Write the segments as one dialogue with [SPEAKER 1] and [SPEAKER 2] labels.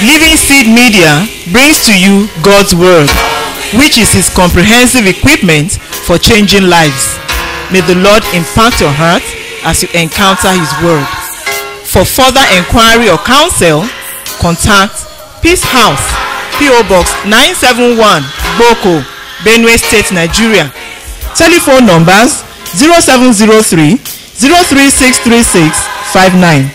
[SPEAKER 1] Living Seed Media brings to you God's Word, which is His comprehensive equipment for changing lives. May the Lord impact your heart as you encounter His Word. For further inquiry or counsel, contact Peace House, P.O. Box 971, Boko, Benue State, Nigeria. Telephone numbers 0703 0363659,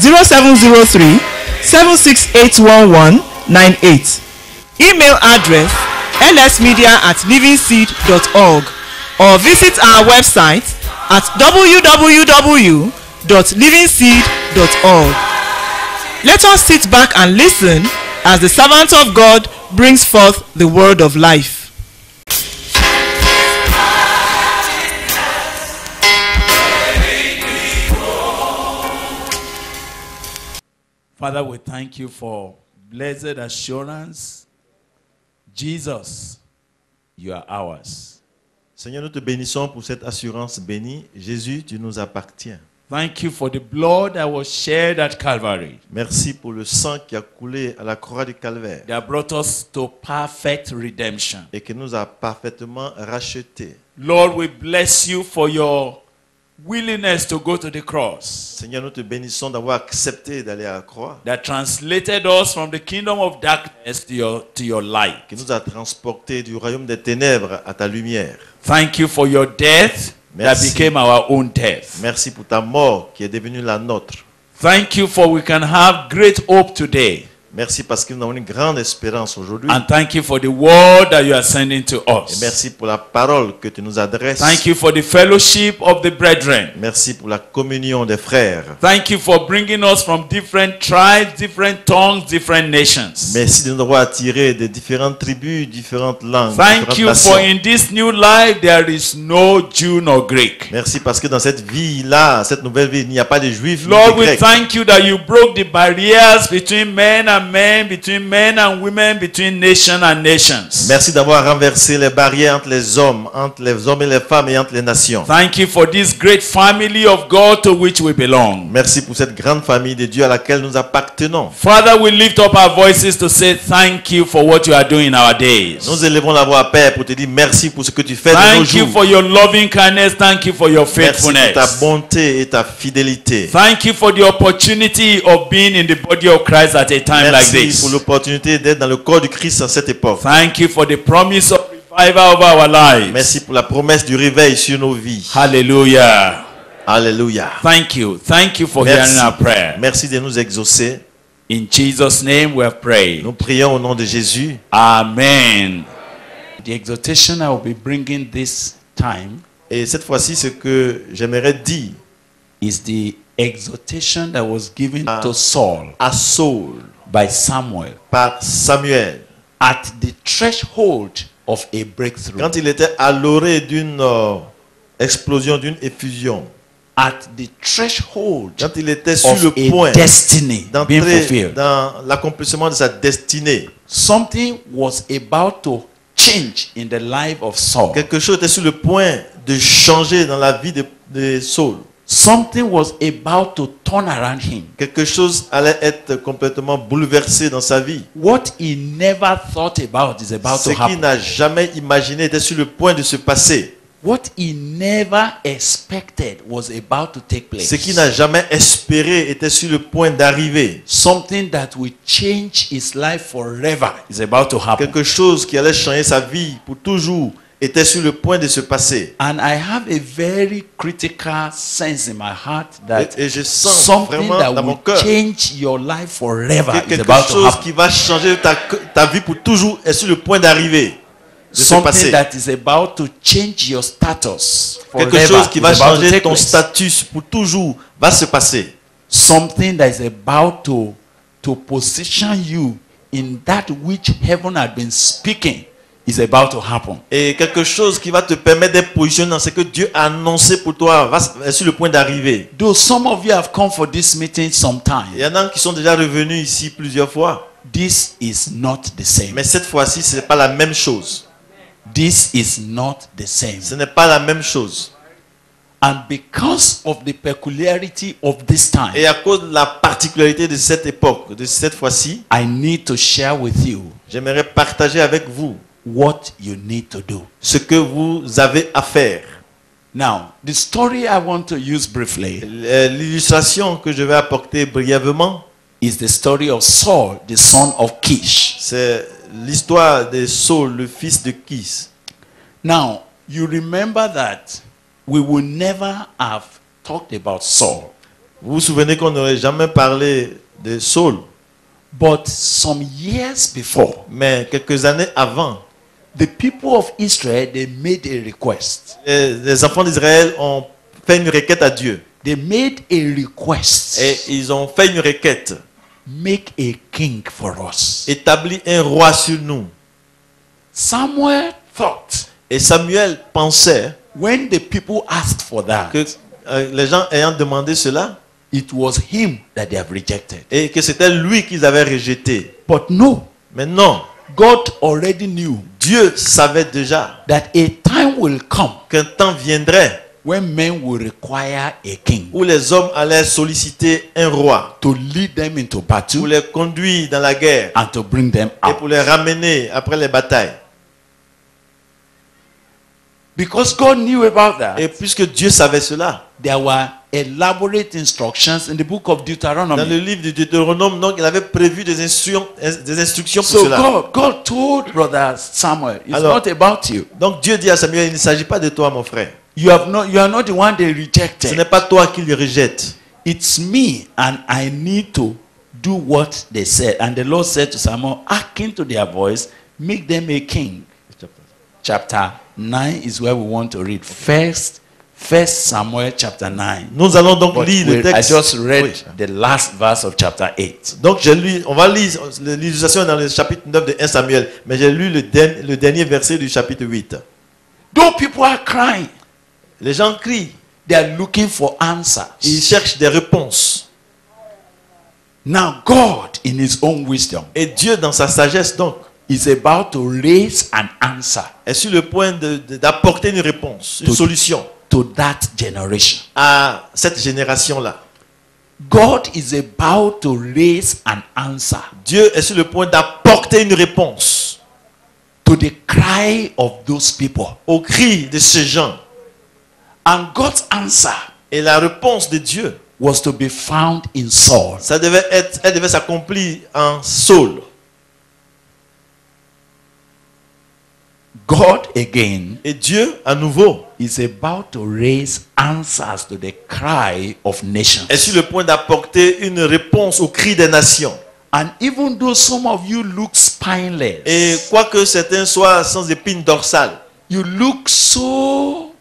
[SPEAKER 1] 0703 7681198. Email address lsmedia@livingseed.org or visit our website at www.livingseed.org. Let us sit back and listen as the servant of God brings forth the word of life.
[SPEAKER 2] Father, we thank you for blessed assurance. Jesus, you are ours.
[SPEAKER 3] Seigneur, nous te bénissons pour cette assurance bénie. Jésus, tu nous appartiens.
[SPEAKER 2] Thank you for the blood that was shed at Calvary.
[SPEAKER 3] Merci pour le sang qui a coulé à la croix du Calvaire
[SPEAKER 2] That brought us to perfect redemption.
[SPEAKER 3] et qui nous a parfaitement rachetés.
[SPEAKER 2] Lord, we bless you for your willingness to go to the cross.
[SPEAKER 3] Seigneur, nous te bénissons d'avoir accepté d'aller à la croix,
[SPEAKER 2] That translated us from the kingdom of darkness to your light.
[SPEAKER 3] qui nous a transportés du royaume des ténèbres à ta lumière.
[SPEAKER 2] Thank you for your death that
[SPEAKER 3] Merci.
[SPEAKER 2] became our own death.
[SPEAKER 3] Merci pour ta mort qui est devenue la nôtre.
[SPEAKER 2] Thank you for we can have great hope today.
[SPEAKER 3] Merci parce que nous avons une grande espérance aujourd'hui.
[SPEAKER 2] And thank you for the word that you are sending to
[SPEAKER 3] Et
[SPEAKER 2] us.
[SPEAKER 3] merci pour la parole que tu nous adresses.
[SPEAKER 2] Thank you for the fellowship of the brethren.
[SPEAKER 3] Merci pour la communion des frères.
[SPEAKER 2] Thank you for bringing us from different tribes, different tongues, different nations.
[SPEAKER 3] Merci de nous avoir attirés de différentes tribus, différentes langues,
[SPEAKER 2] Thank
[SPEAKER 3] différentes
[SPEAKER 2] you
[SPEAKER 3] nations.
[SPEAKER 2] for in this new life there is no Jew nor Greek.
[SPEAKER 3] Merci parce que dans cette vie-là, cette nouvelle vie, il n'y a pas de juifs ni
[SPEAKER 2] Lord,
[SPEAKER 3] de
[SPEAKER 2] we
[SPEAKER 3] grecs.
[SPEAKER 2] thank you that you broke the barriers between men and men, between men and women, between nation and nations.
[SPEAKER 3] Merci d'avoir renversé les barrières entre les hommes et les femmes et entre les nations.
[SPEAKER 2] Thank you for this great family of God to which we belong.
[SPEAKER 3] Merci pour cette grande famille de Dieu à laquelle nous appartenons.
[SPEAKER 2] Father, we lift up our voices to say thank you for what you are doing in our days.
[SPEAKER 3] Nous élevons la voix, Père, pour te dire merci pour ce que tu fais de nos
[SPEAKER 2] Thank you
[SPEAKER 3] jours.
[SPEAKER 2] for your loving kindness. Thank you for your
[SPEAKER 3] Merci pour ta
[SPEAKER 2] faithfulness.
[SPEAKER 3] bonté et ta fidélité.
[SPEAKER 2] Thank you for the opportunity of being in the body of Christ at a time like
[SPEAKER 3] Merci
[SPEAKER 2] this.
[SPEAKER 3] pour l'opportunité d'être dans le corps du Christ à cette époque.
[SPEAKER 2] Thank you for the promise of revival of our lives.
[SPEAKER 3] Merci pour la promesse du réveil sur nos vies.
[SPEAKER 2] Hallelujah.
[SPEAKER 3] Alléluia.
[SPEAKER 2] Thank you. Thank you for
[SPEAKER 3] Merci.
[SPEAKER 2] hearing our prayer.
[SPEAKER 3] Merci de nous exaucer.
[SPEAKER 2] In Jesus' name we have prayed.
[SPEAKER 3] Nous prions au nom de Jésus.
[SPEAKER 2] Amen. The exhortation I will be bringing this time
[SPEAKER 3] Et cette fois-ci, ce que j'aimerais dire
[SPEAKER 2] is the exhortation that was given
[SPEAKER 3] Ah.
[SPEAKER 2] to Saul
[SPEAKER 3] à Saul
[SPEAKER 2] by Samuel
[SPEAKER 3] par Samuel,
[SPEAKER 2] at the threshold of a breakthrough.
[SPEAKER 3] quand il était à l'orée d'une explosion, d'une effusion,
[SPEAKER 2] At the threshold
[SPEAKER 3] quand il était sur
[SPEAKER 2] of
[SPEAKER 3] le
[SPEAKER 2] a
[SPEAKER 3] point
[SPEAKER 2] destiny being
[SPEAKER 3] d'entrer
[SPEAKER 2] fulfilled.
[SPEAKER 3] dans l'accomplissement de sa destinée.
[SPEAKER 2] Something was about to change in the life of Saul.
[SPEAKER 3] Quelque chose était sur le point de changer dans la vie de Saul.
[SPEAKER 2] Something was about to turn around him.
[SPEAKER 3] Quelque chose allait être complètement bouleversé dans sa vie.
[SPEAKER 2] What he never thought about is about
[SPEAKER 3] Ce
[SPEAKER 2] to
[SPEAKER 3] qu'il
[SPEAKER 2] happen.
[SPEAKER 3] n'a jamais imaginé était sur le point de se passer.
[SPEAKER 2] What he never expected was about to take place.
[SPEAKER 3] Ce qu'il n'a jamais espéré était sur le point d'arriver.
[SPEAKER 2] Something that will change his life forever is about to happen.
[SPEAKER 3] Quelque chose qui allait changer sa vie pour toujours était sur le point de se passer.
[SPEAKER 2] And I have a very critical sense in my heart that
[SPEAKER 3] Et je sens
[SPEAKER 2] something
[SPEAKER 3] vraiment
[SPEAKER 2] that
[SPEAKER 3] dans mon
[SPEAKER 2] will
[SPEAKER 3] cœur
[SPEAKER 2] change your life forever is
[SPEAKER 3] quelque
[SPEAKER 2] about to
[SPEAKER 3] chose
[SPEAKER 2] happen.
[SPEAKER 3] qui va changer ta vie pour toujours est sur le point d'arriver, de se
[SPEAKER 2] Something
[SPEAKER 3] passer.
[SPEAKER 2] that is about to change your status
[SPEAKER 3] Quelque
[SPEAKER 2] forever
[SPEAKER 3] chose qui
[SPEAKER 2] is
[SPEAKER 3] va
[SPEAKER 2] about to
[SPEAKER 3] changer
[SPEAKER 2] take
[SPEAKER 3] ton
[SPEAKER 2] place.
[SPEAKER 3] statut pour toujours va se passer.
[SPEAKER 2] Something that is about to position you in that which heaven had been speaking is about to happen.
[SPEAKER 3] Et quelque chose qui va te permettre d'être positionné dans ce que Dieu a annoncé pour toi est sur le point d'arriver.
[SPEAKER 2] Though some of you have come for this meeting sometime,
[SPEAKER 3] Il y en a qui sont déjà revenus ici plusieurs fois.
[SPEAKER 2] this is not the same.
[SPEAKER 3] Mais cette fois-ci, ce n'est pas la même chose.
[SPEAKER 2] This is not the same.
[SPEAKER 3] Ce n'est pas la même chose.
[SPEAKER 2] And because of the peculiarity of this time,
[SPEAKER 3] Et à cause de la particularité de cette époque, de cette fois-ci,
[SPEAKER 2] I need to share with you
[SPEAKER 3] j'aimerais partager avec vous
[SPEAKER 2] what you need to do.
[SPEAKER 3] ce que vous avez à faire.
[SPEAKER 2] Now, the story I want to use briefly
[SPEAKER 3] L'illustration que je vais apporter brièvement,
[SPEAKER 2] is the story of Saul, the son of Kish.
[SPEAKER 3] c'est l'histoire de Saul, le fils de Kis.
[SPEAKER 2] Now, you remember that we will never have talked about Saul.
[SPEAKER 3] Vous vous souvenez qu'on n'aurait jamais parlé de Saul,
[SPEAKER 2] But some years before,
[SPEAKER 3] mais quelques années avant,
[SPEAKER 2] the people of Israel, they made a request.
[SPEAKER 3] les enfants d'Israël ont fait une requête à Dieu.
[SPEAKER 2] They made a request.
[SPEAKER 3] Et ils ont fait une requête.
[SPEAKER 2] Make a king for us.
[SPEAKER 3] Établis un roi sur nous.
[SPEAKER 2] Samuel thought,
[SPEAKER 3] Et Samuel pensait
[SPEAKER 2] when the people asked for that,
[SPEAKER 3] que les gens ayant demandé cela,
[SPEAKER 2] it was him that they have rejected.
[SPEAKER 3] et que c'était lui qu'ils avaient rejeté.
[SPEAKER 2] But no,
[SPEAKER 3] Mais non,
[SPEAKER 2] God already knew
[SPEAKER 3] Dieu savait déjà
[SPEAKER 2] that a time will come
[SPEAKER 3] qu'un temps viendrait
[SPEAKER 2] when men will require a king
[SPEAKER 3] où les hommes allaient solliciter un roi
[SPEAKER 2] to lead them into
[SPEAKER 3] pour
[SPEAKER 2] battle
[SPEAKER 3] les conduire dans la guerre
[SPEAKER 2] and to bring them
[SPEAKER 3] et
[SPEAKER 2] out.
[SPEAKER 3] pour les ramener après les batailles.
[SPEAKER 2] Because God knew about that,
[SPEAKER 3] Et puisque Dieu savait cela,
[SPEAKER 2] there were elaborate instructions in the book of
[SPEAKER 3] dans le
[SPEAKER 2] Deuteronomy.
[SPEAKER 3] livre de Deutéronome, donc, il avait prévu des instructions pour
[SPEAKER 2] So
[SPEAKER 3] cela.
[SPEAKER 2] God told brother Samuel, it's
[SPEAKER 3] Alors-
[SPEAKER 2] not about you.
[SPEAKER 3] Donc Dieu dit à Samuel, il ne s'agit pas de toi, mon frère.
[SPEAKER 2] You are not the one they
[SPEAKER 3] Ce
[SPEAKER 2] rejected.
[SPEAKER 3] n'est pas toi qui les rejette.
[SPEAKER 2] It's me, and I need to do what they said. And the Lord said to Samuel, hearken to their voice, make them a king. Chapter 9 is where we want to read. First Samuel chapter 9.
[SPEAKER 3] Nous allons donc
[SPEAKER 2] But
[SPEAKER 3] lire le
[SPEAKER 2] I
[SPEAKER 3] texte.
[SPEAKER 2] just read
[SPEAKER 3] Oui.
[SPEAKER 2] the last verse of chapter 8.
[SPEAKER 3] Donc on va lire l'illustration dans le chapitre 9 de 1 Samuel, mais j'ai lu le dernier verset du chapitre 8.
[SPEAKER 2] Though people are crying,
[SPEAKER 3] Les gens crient,
[SPEAKER 2] they are looking for answers.
[SPEAKER 3] ils cherchent des réponses.
[SPEAKER 2] Now God, in his own wisdom,
[SPEAKER 3] Et Dieu, dans sa sagesse, donc,
[SPEAKER 2] is about to raise an answer
[SPEAKER 3] est sur le point d'apporter une réponse, une
[SPEAKER 2] Tout-
[SPEAKER 3] solution
[SPEAKER 2] to that generation.
[SPEAKER 3] à cette génération-là.
[SPEAKER 2] God is about to raise an answer
[SPEAKER 3] Dieu est sur le point d'apporter une réponse
[SPEAKER 2] to the cry of those people.
[SPEAKER 3] au cri de ces gens.
[SPEAKER 2] And God's answer
[SPEAKER 3] Et la réponse de Dieu,
[SPEAKER 2] was to be found in Saul.
[SPEAKER 3] elle devait s'accomplir en Saul.
[SPEAKER 2] God again
[SPEAKER 3] Et Dieu, à nouveau,
[SPEAKER 2] is about to raise answers to the cry of nations.
[SPEAKER 3] est sur le point d'apporter une réponse au cri des nations.
[SPEAKER 2] And even though some of you look spineless,
[SPEAKER 3] Et quoique certains soient sans épine dorsale,
[SPEAKER 2] you look so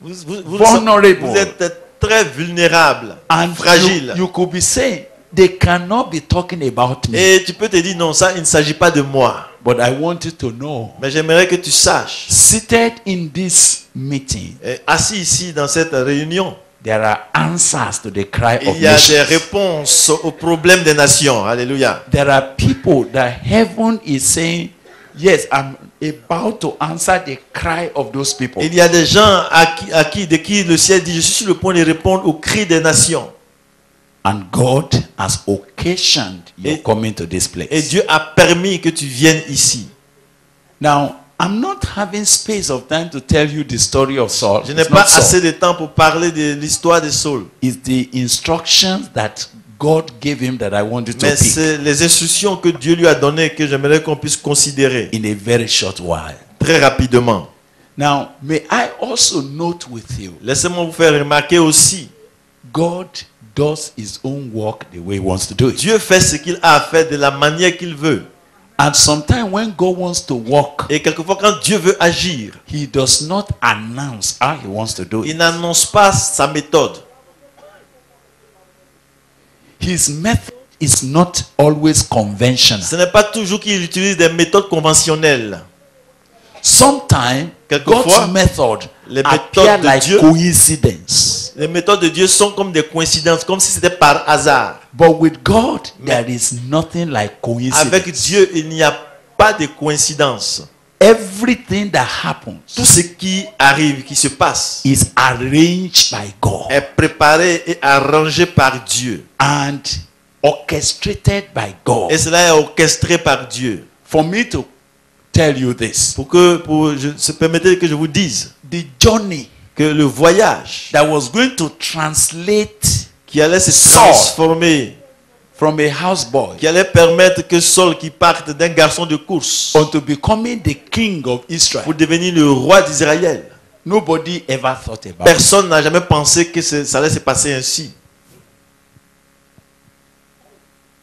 [SPEAKER 3] vous
[SPEAKER 2] vulnerable.
[SPEAKER 3] vous êtes très vulnérables,
[SPEAKER 2] and
[SPEAKER 3] fragiles.
[SPEAKER 2] you could be saying they cannot be talking about me.
[SPEAKER 3] Et tu peux te dire, non, ça, il ne s'agit pas de moi.
[SPEAKER 2] But I want you to know,
[SPEAKER 3] Mais j'aimerais que tu saches,
[SPEAKER 2] seated in this meeting,
[SPEAKER 3] assis ici dans cette réunion,
[SPEAKER 2] there are answers to the cry of
[SPEAKER 3] il y a des
[SPEAKER 2] nations.
[SPEAKER 3] réponses aux problèmes des nations. Alléluia.
[SPEAKER 2] There are people that heaven is saying, yes, I'm about to answer the cry of those people.
[SPEAKER 3] Il y a des gens de qui le ciel dit, je suis sur le point de répondre au cri des nations.
[SPEAKER 2] And God has occasioned your
[SPEAKER 3] Et-
[SPEAKER 2] coming to this
[SPEAKER 3] Et
[SPEAKER 2] place.
[SPEAKER 3] Dieu a permis que tu viennes ici.
[SPEAKER 2] Now, I'm not having space of time to tell you the story of Saul.
[SPEAKER 3] Je n'ai
[SPEAKER 2] It's
[SPEAKER 3] pas
[SPEAKER 2] not Saul.
[SPEAKER 3] assez de temps pour parler de l'histoire de Saul.
[SPEAKER 2] It's the instructions that God gave him that I want you to
[SPEAKER 3] Mais
[SPEAKER 2] pick
[SPEAKER 3] c'est les instructions que Dieu lui a données que j'aimerais qu'on puisse considérer
[SPEAKER 2] in a very short while.
[SPEAKER 3] très rapidement.
[SPEAKER 2] Now, may I also note with you,
[SPEAKER 3] Laissez-moi vous faire remarquer aussi,
[SPEAKER 2] God does his own work the way he wants to do it.
[SPEAKER 3] Dieu fait ce qu'il a à faire de la manière qu'il veut.
[SPEAKER 2] And sometimes when God wants to work,
[SPEAKER 3] Et quelquefois, quand Dieu veut agir,
[SPEAKER 2] he does not announce how he wants to do
[SPEAKER 3] il
[SPEAKER 2] it.
[SPEAKER 3] n'annonce pas sa méthode.
[SPEAKER 2] His method is not always conventional.
[SPEAKER 3] Ce n'est pas toujours qu'il utilise des méthodes conventionnelles.
[SPEAKER 2] Sometimes
[SPEAKER 3] Quelquefois,
[SPEAKER 2] God's method
[SPEAKER 3] les
[SPEAKER 2] appear
[SPEAKER 3] méthodes de
[SPEAKER 2] like
[SPEAKER 3] Dieu-
[SPEAKER 2] coincidence.
[SPEAKER 3] Les méthodes de Dieu sont comme des coïncidences, comme si c'était par hasard.
[SPEAKER 2] But with God, there is nothing like
[SPEAKER 3] Avec
[SPEAKER 2] coincidence.
[SPEAKER 3] Dieu, il n'y a pas de coïncidence.
[SPEAKER 2] everything that happens
[SPEAKER 3] Tout ce qui arrive, qui se passe,
[SPEAKER 2] is arranged by God
[SPEAKER 3] est préparé et arrangé par Dieu.
[SPEAKER 2] and orchestrated by God.
[SPEAKER 3] Et cela est orchestré par Dieu.
[SPEAKER 2] For me to tell you this,
[SPEAKER 3] Permettez que je vous dise
[SPEAKER 2] the journey
[SPEAKER 3] que le voyage
[SPEAKER 2] that was going to translate
[SPEAKER 3] qui allait se
[SPEAKER 2] Saul.
[SPEAKER 3] transformer,
[SPEAKER 2] from a houseboy
[SPEAKER 3] qui allait permettre que Saul, qui parte d'un garçon de course
[SPEAKER 2] unto becoming the king of Israel,
[SPEAKER 3] pour devenir le roi d'Israël,
[SPEAKER 2] nobody ever thought about it.
[SPEAKER 3] personne n'a jamais pensé que ça allait se passer ainsi.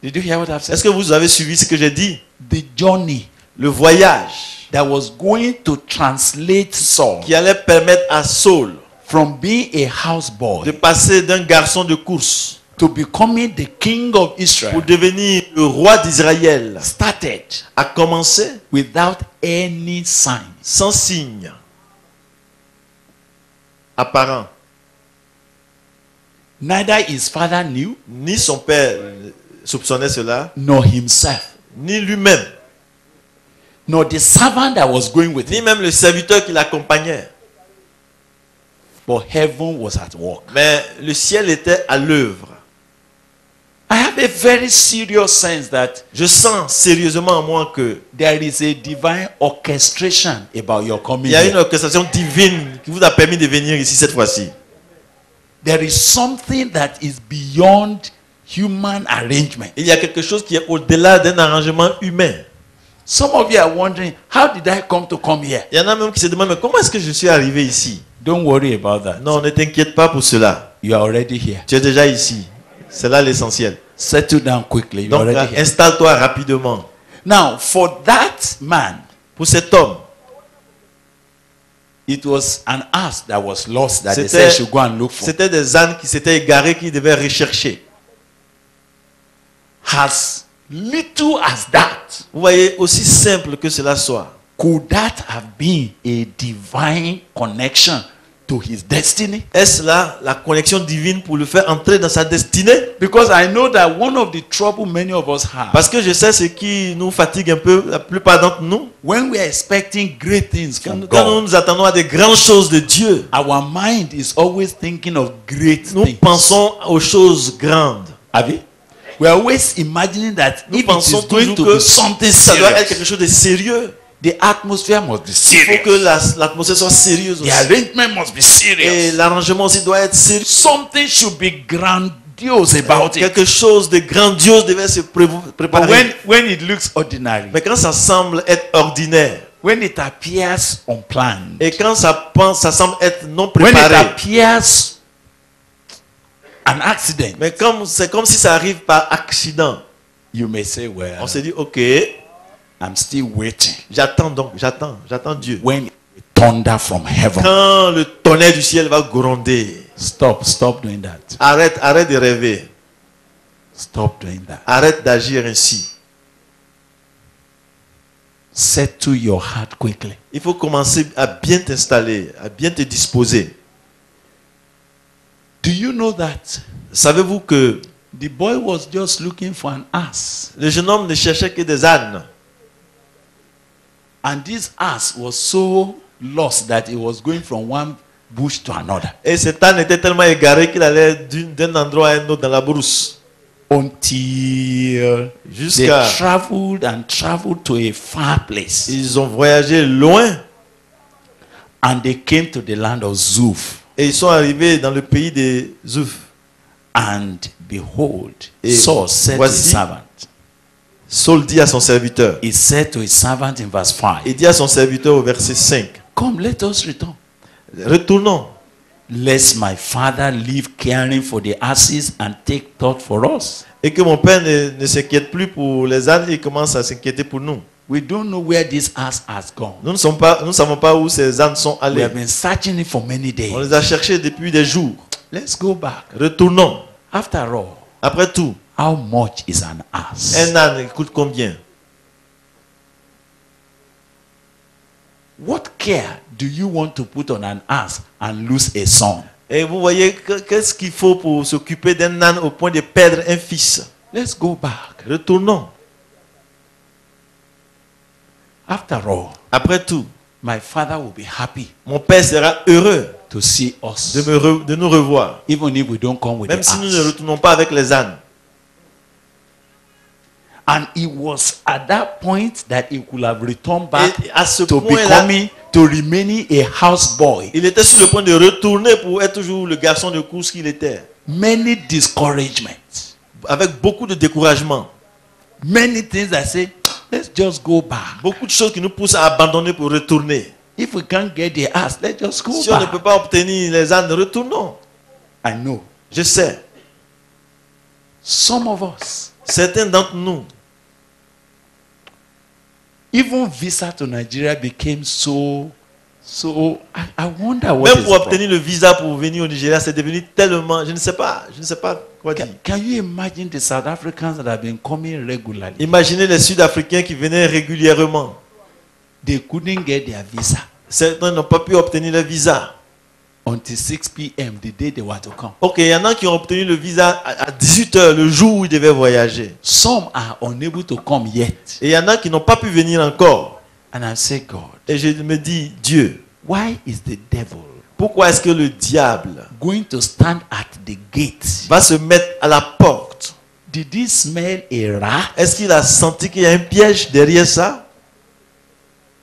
[SPEAKER 2] Did you hear what I've said?
[SPEAKER 3] Est-ce que vous avez suivi ce que j'ai dit?
[SPEAKER 2] The journey
[SPEAKER 3] Le voyage
[SPEAKER 2] that was going to translate Saul
[SPEAKER 3] qui allait permettre à Saul
[SPEAKER 2] from being a
[SPEAKER 3] de
[SPEAKER 2] houseboy
[SPEAKER 3] passer d'un garçon de course
[SPEAKER 2] to becoming the king of Israel
[SPEAKER 3] pour devenir le roi d'Israël
[SPEAKER 2] started
[SPEAKER 3] a commencé
[SPEAKER 2] without any sign.
[SPEAKER 3] sans signe apparent.
[SPEAKER 2] Neither his father knew,
[SPEAKER 3] Ni son père soupçonnait cela,
[SPEAKER 2] nor himself,
[SPEAKER 3] ni lui-même,
[SPEAKER 2] nor the servant that was going with
[SPEAKER 3] ni
[SPEAKER 2] him.
[SPEAKER 3] même le serviteur qui l'accompagnait.
[SPEAKER 2] But heaven was at work.
[SPEAKER 3] Mais le ciel était à l'œuvre.
[SPEAKER 2] I have a very serious sense that
[SPEAKER 3] Je sens sérieusement en moi que
[SPEAKER 2] there is a divine orchestration about your
[SPEAKER 3] il
[SPEAKER 2] coming
[SPEAKER 3] y a une
[SPEAKER 2] here.
[SPEAKER 3] orchestration divine qui vous a permis de venir ici cette fois-ci.
[SPEAKER 2] There is something that is beyond human arrangement.
[SPEAKER 3] Il y a quelque chose qui est au-delà d'un arrangement humain.
[SPEAKER 2] Some of you are wondering, how did I come here?
[SPEAKER 3] Il y en a même qui se demandent, mais comment est-ce que je suis arrivé ici?
[SPEAKER 2] Don't worry about that.
[SPEAKER 3] Non, ne t'inquiète pas pour cela.
[SPEAKER 2] You are already here.
[SPEAKER 3] Tu es déjà ici. C'est là l'essentiel.
[SPEAKER 2] Settle down quickly. You're
[SPEAKER 3] Donc,
[SPEAKER 2] already here.
[SPEAKER 3] installe-toi rapidement.
[SPEAKER 2] Now, for that man,
[SPEAKER 3] Pour cet homme,
[SPEAKER 2] it was an ass that was lost that they
[SPEAKER 3] C'était-
[SPEAKER 2] said should go and look for.
[SPEAKER 3] c'était des ânes qui s'étaient égarés, qui devaient rechercher.
[SPEAKER 2] As little as that,
[SPEAKER 3] Vous voyez, aussi simple que cela soit,
[SPEAKER 2] could that have been a divine connection to his destiny?
[SPEAKER 3] est-ce là la connexion divine pour le faire entrer dans sa destinée?
[SPEAKER 2] Because I know that one of the trouble many of us have,
[SPEAKER 3] Parce que je sais ce qui nous fatigue un peu, la plupart d'entre nous,
[SPEAKER 2] when we are expecting great things
[SPEAKER 3] quand
[SPEAKER 2] from
[SPEAKER 3] nous
[SPEAKER 2] God,
[SPEAKER 3] nous attendons à des grandes choses de Dieu,
[SPEAKER 2] our mind is always thinking of great
[SPEAKER 3] nous
[SPEAKER 2] things.
[SPEAKER 3] pensons aux choses grandes.
[SPEAKER 2] Have you? We are always imagining that
[SPEAKER 3] Nous
[SPEAKER 2] if it
[SPEAKER 3] pensons
[SPEAKER 2] is going
[SPEAKER 3] toujours
[SPEAKER 2] to
[SPEAKER 3] que
[SPEAKER 2] be something
[SPEAKER 3] ça doit être
[SPEAKER 2] serious,
[SPEAKER 3] quelque chose de sérieux.
[SPEAKER 2] the atmosphere must be
[SPEAKER 3] Il faut
[SPEAKER 2] serious.
[SPEAKER 3] que l'atmosphère soit sérieuse
[SPEAKER 2] The
[SPEAKER 3] aussi.
[SPEAKER 2] arrangement must be
[SPEAKER 3] Et
[SPEAKER 2] serious.
[SPEAKER 3] l'arrangement aussi doit être sérieux.
[SPEAKER 2] Something should be grandiose about it.
[SPEAKER 3] Quelque chose de grandiose devait se
[SPEAKER 2] But
[SPEAKER 3] préparer.
[SPEAKER 2] when it looks ordinary,
[SPEAKER 3] Mais quand ça semble être ordinaire,
[SPEAKER 2] when it appears unplanned,
[SPEAKER 3] et quand ça semble être non
[SPEAKER 2] when it
[SPEAKER 3] préparé,
[SPEAKER 2] appears an accident,
[SPEAKER 3] mais c'est comme si ça arrive par accident.
[SPEAKER 2] you may say, well,
[SPEAKER 3] On se dit, ok,
[SPEAKER 2] I'm still waiting.
[SPEAKER 3] j'attends Dieu.
[SPEAKER 2] When thunder from heaven.
[SPEAKER 3] Quand le tonnerre du ciel va gronder,
[SPEAKER 2] Stop doing that.
[SPEAKER 3] arrête de rêver,
[SPEAKER 2] Stop doing that.
[SPEAKER 3] arrête d'agir ainsi.
[SPEAKER 2] Settle your heart quickly.
[SPEAKER 3] Il faut commencer à bien t'installer, à bien te disposer.
[SPEAKER 2] Do you know that
[SPEAKER 3] Savez-vous que
[SPEAKER 2] the boy was just looking for an ass,
[SPEAKER 3] le jeune homme ne cherchait que des ânes?
[SPEAKER 2] and this ass was so lost that he was going from one bush to another
[SPEAKER 3] Et cet âne était tellement égaré qu'il allait d'un endroit à un autre dans la brousse.
[SPEAKER 2] until they
[SPEAKER 3] Jusqu'à...
[SPEAKER 2] traveled and traveled to a far place,
[SPEAKER 3] Ils ont voyagé loin
[SPEAKER 2] and they came to the land of Zuph.
[SPEAKER 3] et ils sont arrivés dans le pays des Zouf.
[SPEAKER 2] And behold,
[SPEAKER 3] Et
[SPEAKER 2] Saul said to his
[SPEAKER 3] voici-
[SPEAKER 2] servant,
[SPEAKER 3] Saul dit à son serviteur,
[SPEAKER 2] he said to his servant in verse 5,
[SPEAKER 3] il dit à son serviteur au verset 5,
[SPEAKER 2] come, let us return,
[SPEAKER 3] retournons,
[SPEAKER 2] lest my father leave caring for the asses and take thought for us.
[SPEAKER 3] et que mon père ne s'inquiète plus pour les ânes et commence à s'inquiéter pour nous.
[SPEAKER 2] We don't know where this ass has gone.
[SPEAKER 3] Nous ne savons pas où ces ânes sont
[SPEAKER 2] We
[SPEAKER 3] allés.
[SPEAKER 2] have been searching it for many days.
[SPEAKER 3] On les a cherchés depuis des jours.
[SPEAKER 2] Let's go back.
[SPEAKER 3] Retournons.
[SPEAKER 2] After all,
[SPEAKER 3] Après tout,
[SPEAKER 2] how much is an ass?
[SPEAKER 3] un âne coûte combien?
[SPEAKER 2] What care do you want to put on an ass and lose a son?
[SPEAKER 3] Et vous voyez, qu'est-ce qu'il faut pour s'occuper d'un âne au point de perdre un fils?
[SPEAKER 2] Let's go back.
[SPEAKER 3] Retournons.
[SPEAKER 2] After all,
[SPEAKER 3] Après tout,
[SPEAKER 2] my father will be happy
[SPEAKER 3] mon Père sera heureux
[SPEAKER 2] to see us,
[SPEAKER 3] de nous revoir.
[SPEAKER 2] even if we don't come with
[SPEAKER 3] Même
[SPEAKER 2] the
[SPEAKER 3] si nous ne
[SPEAKER 2] ass.
[SPEAKER 3] retournons pas avec les ânes.
[SPEAKER 2] And it was at that point that he could have returned back
[SPEAKER 3] Et à ce
[SPEAKER 2] to
[SPEAKER 3] point-là,
[SPEAKER 2] becoming, to remaining a houseboy.
[SPEAKER 3] il était sur le point de retourner pour être toujours le garçon de course qu'il était.
[SPEAKER 2] Many discouragements,
[SPEAKER 3] Avec beaucoup de découragement.
[SPEAKER 2] many things that say, let's just go back.
[SPEAKER 3] Beaucoup de choses qui nous poussent à abandonner pour retourner.
[SPEAKER 2] If we can't get the ass, let's just go
[SPEAKER 3] Si on ne peut
[SPEAKER 2] back.
[SPEAKER 3] pas obtenir les ânes, retournons.
[SPEAKER 2] I know
[SPEAKER 3] Je sais,
[SPEAKER 2] some of us,
[SPEAKER 3] certains d'entre nous,
[SPEAKER 2] even visa to Nigeria became so. I wonder what
[SPEAKER 3] même
[SPEAKER 2] is
[SPEAKER 3] pour
[SPEAKER 2] the problem.
[SPEAKER 3] obtenir le visa pour venir au Nigeria, c'est devenu tellement, je ne sais pas quoi dire.
[SPEAKER 2] Can you imagine the South Africans that have been coming regularly?
[SPEAKER 3] Imaginez les Sud-Africains qui venaient régulièrement.
[SPEAKER 2] They couldn't get their visa
[SPEAKER 3] Certains n'ont pas pu obtenir le visa.
[SPEAKER 2] until 6 p.m. the day they were to come.
[SPEAKER 3] Ok, il y en a qui ont obtenu le visa à 18h, le jour où ils devaient voyager.
[SPEAKER 2] Some are unable to come yet.
[SPEAKER 3] Et il y en a qui n'ont pas pu venir encore.
[SPEAKER 2] And I say, God,
[SPEAKER 3] Et je me dis, Dieu,
[SPEAKER 2] why is the devil
[SPEAKER 3] pourquoi est-ce que le diable
[SPEAKER 2] going to stand at the gate?
[SPEAKER 3] va se mettre à la porte?
[SPEAKER 2] Did he smell a rat?
[SPEAKER 3] Est-ce qu'il a senti qu'il y a un piège derrière ça?